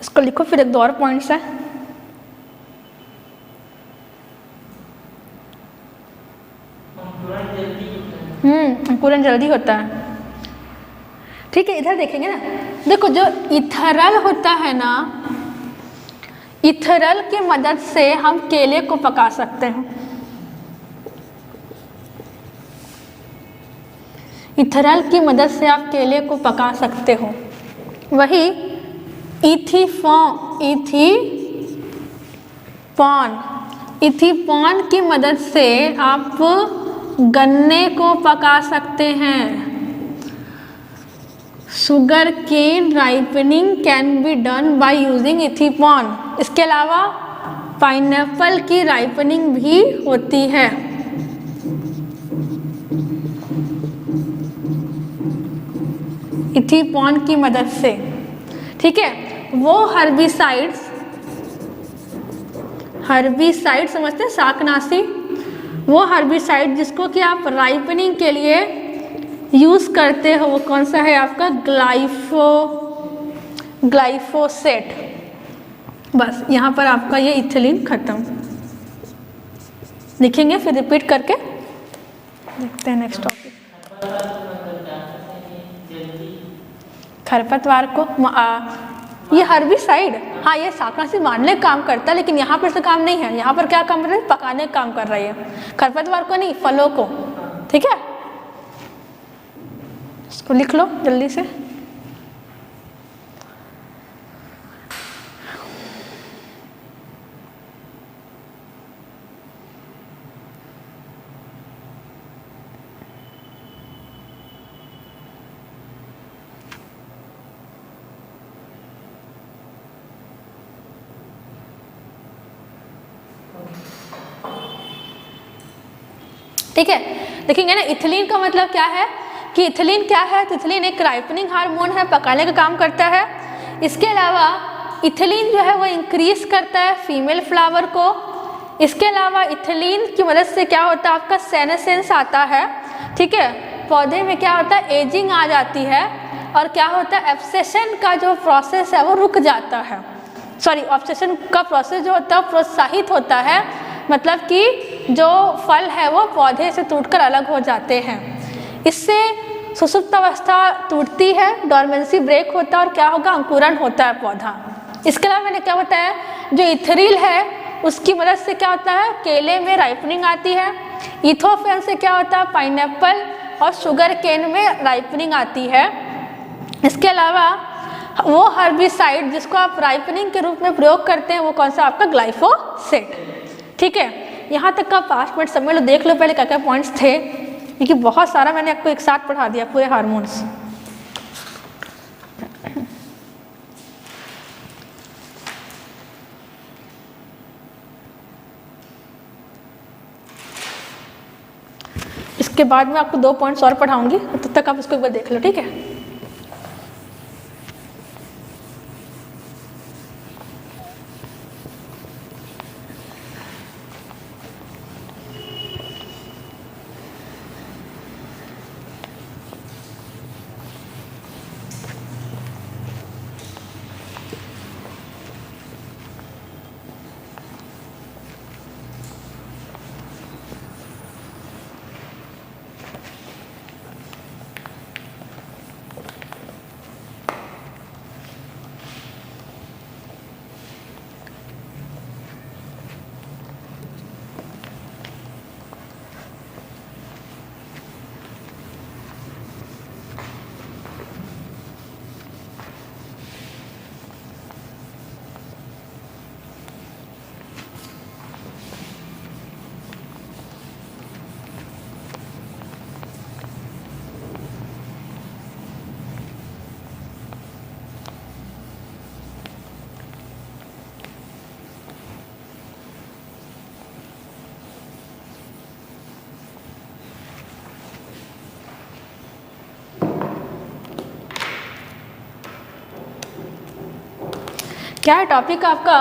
इसको लिखो, फिर एक दो और पॉइंट्स है। अंकुरण जल्दी होता है, ठीक है। इधर देखेंगे ना, देखो जो इथरल होता है ना, इथरल की मदद से हम केले को पका सकते हैं। इथरल की मदद से आप केले को पका सकते हो। वही इथीपॉन की मदद से आप गन्ने को पका सकते हैं। Sugar cane ripening can be done by using ethephon. इसके अलावा पाइनएप्पल की राइपनिंग भी होती है। इथीपॉन की मदद से, ठीक है। वो हर्बिसाइड समझते हैं, शाकनाशी, वो हर्बिसाइड जिसको कि आप राइपनिंग के लिए यूज़ करते हो, वो कौन सा है आपका? ग्लाइफोसेट। बस यहाँ पर आपका ये इथिलीन खत्म। लिखेंगे फिर रिपीट करके देखते हैं नेक्स्ट टॉपिक। खरपतवार को ये हर्बिसाइड, हाँ ये शाकनाशी मारने का काम करता है, लेकिन यहाँ पर से काम नहीं है। यहाँ पर क्या काम कर रही है? पकाने का काम कर रही है। खरपतवार को नहीं, फलों को, ठीक है। इसको लिख लो जल्दी से। ठीक है, देखेंगे ना, इथिलीन का मतलब क्या है कि इथिलीन क्या है? तो इथिलीन एक राइपनिंग हार्मोन है, पकाने का काम करता है। इसके अलावा इथिलीन जो है वो इंक्रीज करता है फीमेल फ्लावर को। इसके अलावा इथिलीन की मदद से क्या होता है? आपका सेनेसेंस आता है, ठीक है। पौधे में क्या होता है? एजिंग आ जाती है। और क्या होता है? एब्सेशन का जो प्रोसेस है वो रुक जाता है, सॉरी ऑब्सेशन का प्रोसेस जो होता है प्रोत्साहित होता है, मतलब कि जो फल है वो पौधे से टूटकर अलग हो जाते हैं। इससे सुसुप्त अवस्था टूटती है, डोरमेंसी ब्रेक होता है और क्या होगा? अंकुरण होता है पौधा। इसके अलावा मैंने क्या बताया? जो इथेरिल है उसकी मदद से क्या होता है? केले में राइपनिंग आती है। इथोफेन से क्या होता है? पाइनएप्पल और शुगर केन में राइपनिंग आती है। इसके अलावा वो हर्बिसाइड जिसको आप राइपनिंग के रूप में प्रयोग करते हैं वो कौन सा? आपका ग्लाइफोसेट, ठीक है। यहाँ तक का 5 मिनट समझ लो, देख लो पहले क्या क्या पॉइंट्स थे, क्योंकि बहुत सारा मैंने आपको एक साथ पढ़ा दिया पूरे हार्मोन्स। इसके बाद मैं आपको 2 पॉइंट्स और पढ़ाऊंगी, तब तक आप इसको एक बार देख लो, ठीक है। क्या है टॉपिक आपका?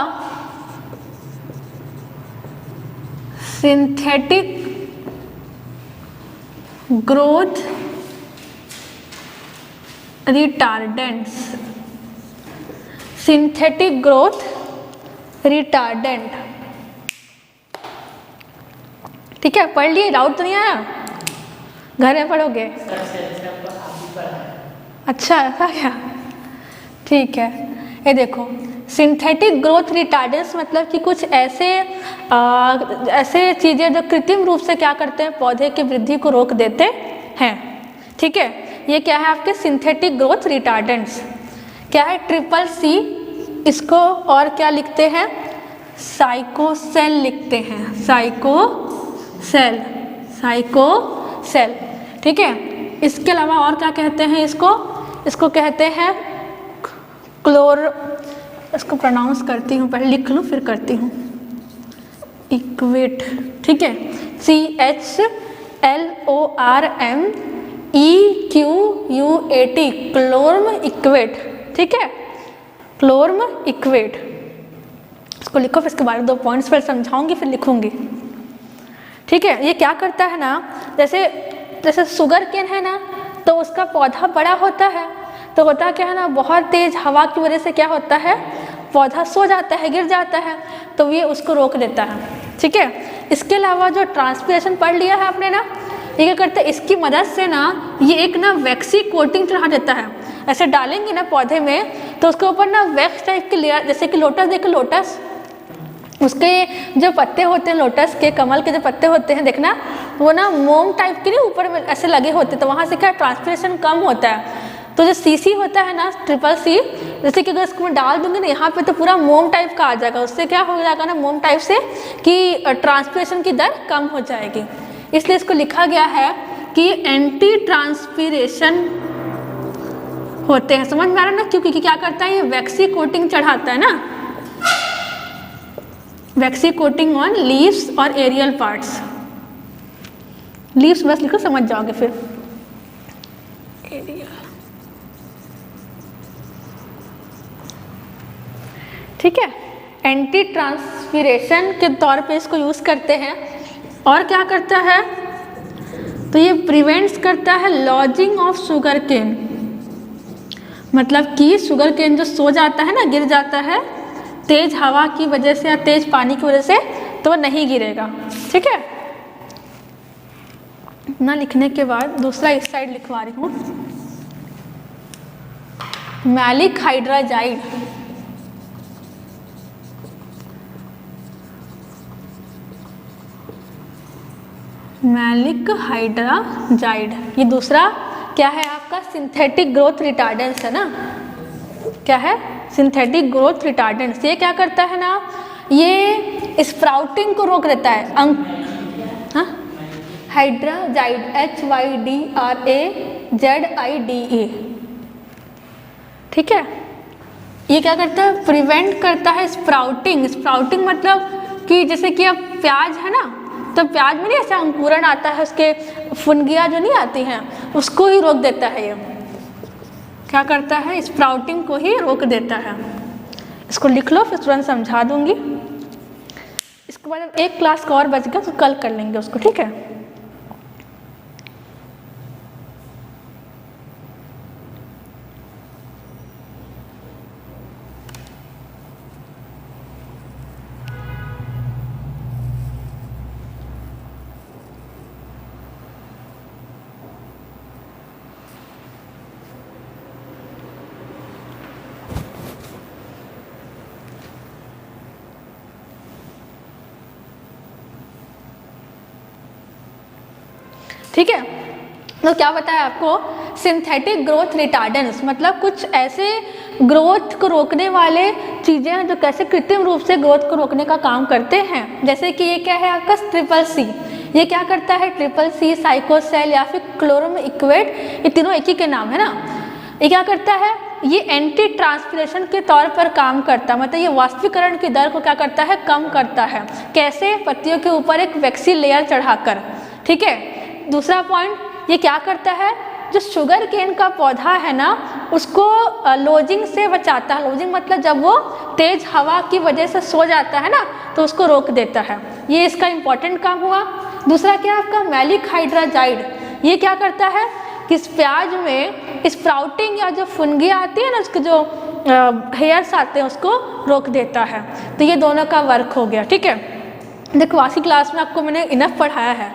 Synthetic growth retardants. Synthetic growth retardant, ठीक है, पढ़ लिए? डाउट तो नहीं आया? घर में पढ़ोगे? अच्छा, ऐसा क्या? ठीक है, ये देखो, सिंथेटिक ग्रोथ रिटार्डेंट्स मतलब कि कुछ ऐसे चीज़ें जो कृत्रिम रूप से क्या करते हैं, पौधे की वृद्धि को रोक देते हैं, ठीक है। ये क्या है आपके सिंथेटिक ग्रोथ रिटार्डेंट्स। क्या है? CCC, इसको और क्या लिखते हैं? साइकोसेल लिखते हैं, साइकोसेल, साइकोसेल, ठीक है। इसके अलावा और क्या कहते हैं इसको कहते हैं इसको प्रोनाउंस करती हूँ, पहले लिख लूँ फिर करती हूँ, इक्वेट, ठीक है, CHLORMEQUAT, क्लोर्म इक्वेट, ठीक है, क्लोर्म इक्वेट। इसको लिखो, फिर इसके बारे में 2 पॉइंट्स पर समझाऊंगी, फिर लिखूंगी, ठीक है। ये क्या करता है ना, जैसे शुगर केन है ना, तो उसका पौधा बड़ा होता है, तो होता क्या है ना, बहुत तेज हवा की वजह से क्या होता है, पौधा सो जाता है, गिर जाता है, तो ये उसको रोक देता है, ठीक है। इसके अलावा जो ट्रांसपिरेशन पढ़ लिया है आपने ना, ये क्या करता है, इसकी मदद से ना ये एक ना वैक्सी कोटिंग चढ़ा देता है। ऐसे डालेंगे ना पौधे में, तो उसके ऊपर ना वैक्स टाइप की लेयर, जैसे कि लोटस, देखो लोटस, उसके जो पत्ते होते हैं, लोटस के कमल के जो पत्ते होते हैं, देखना वो ना मोम टाइप के नहीं ऊपर में ऐसे लगे होते, तो वहाँ से क्या ट्रांसपिरेशन कम होता है। तो जो CC होता है ना, CCC, जैसे कि अगर इसको मैं डाल दूंगी ना यहाँ पे, तो पूरा मोम टाइप का आ जाएगा। उससे क्या हो जाएगा ना, मोम टाइप से कि ट्रांसपिरेशन की दर कम हो जाएगी। इसलिए इसको लिखा गया है कि एंटी ट्रांसपिरेशन होते हैं। समझ में आ रहा है ना? क्योंकि क्या करता है, ये वैक्सी कोटिंग चढ़ाता है ना, वैक्सी कोटिंग ऑन लीव्स और एरियल पार्ट्स। लीव्स बस लिखो, समझ जाओगे फिर। एरियल, ठीक है, एंटी ट्रांसपिरेशन के तौर पे इसको यूज़ करते हैं। और क्या करता है, तो ये प्रिवेंट्स करता है लॉजिंग ऑफ शुगर केन, मतलब कि शुगर केन जो सो जाता है ना, गिर जाता है तेज हवा की वजह से या तेज पानी की वजह से, तो वो नहीं गिरेगा, ठीक है। इतना लिखने के बाद दूसरा इस साइड लिखवा रही हूँ, मैलिक हाइड्राजाइड। मैलिक हाइड्राजाइड, ये दूसरा क्या है आपका, सिंथेटिक ग्रोथ रिटार्डेंस है ना। क्या है? Synthetic growth retardants. ये क्या करता है ना, ये स्प्राउटिंग को रोक देता है। हाइड्राजाइड, HYDRAZIDE, ठीक है। ये क्या करता है, प्रिवेंट करता है स्प्राउटिंग। स्प्राउटिंग मतलब कि जैसे कि अब प्याज है ना, तो प्याज में नहीं ऐसा अंकुरण आता है उसके फुनगियाँ जो नहीं आती हैं उसको ही रोक देता है। ये क्या करता है, स्प्राउटिंग को ही रोक देता है। इसको लिख लो, फिर तुरंत समझा दूंगी। इसके बाद एक क्लास का और बच गया तो कल कर लेंगे उसको, ठीक है। ठीक है, तो क्या बताया आपको, सिंथेटिक ग्रोथ रिटार्डेंट्स मतलब कुछ ऐसे ग्रोथ को रोकने वाले चीज़ें हैं जो कैसे कृत्रिम रूप से ग्रोथ को रोकने का काम करते हैं। जैसे कि ये क्या है आपका ट्रिपल सी, ये क्या करता है, ट्रिपल सी, साइकोसेल या फिर क्लोरोमिक्वेट, ये तीनों एक ही के नाम है ना। ये क्या करता है, ये एंटी ट्रांसपिरेशन के तौर पर काम करता है, मतलब ये वाष्पीकरण की दर को क्या करता है, कम करता है। कैसे, पत्तियों के ऊपर एक वैक्सी लेयर चढ़ाकर, ठीक है। दूसरा पॉइंट, ये क्या करता है, जो शुगर केन का पौधा है ना उसको लोजिंग से बचाता है। लोजिंग मतलब जब वो तेज हवा की वजह से सो जाता है ना तो उसको रोक देता है, ये इसका इम्पॉर्टेंट काम हुआ। दूसरा क्या आपका मैलिक हाइड्राजाइड, ये क्या करता है कि इस प्याज में स्प्राउटिंग या जो फुनगी आती है ना उसके जो हेयर्स आते हैं उसको रोक देता है। तो ये दोनों का वर्क हो गया, ठीक है। देखो आज की क्लास में आपको मैंने इनफ पढ़ाया है,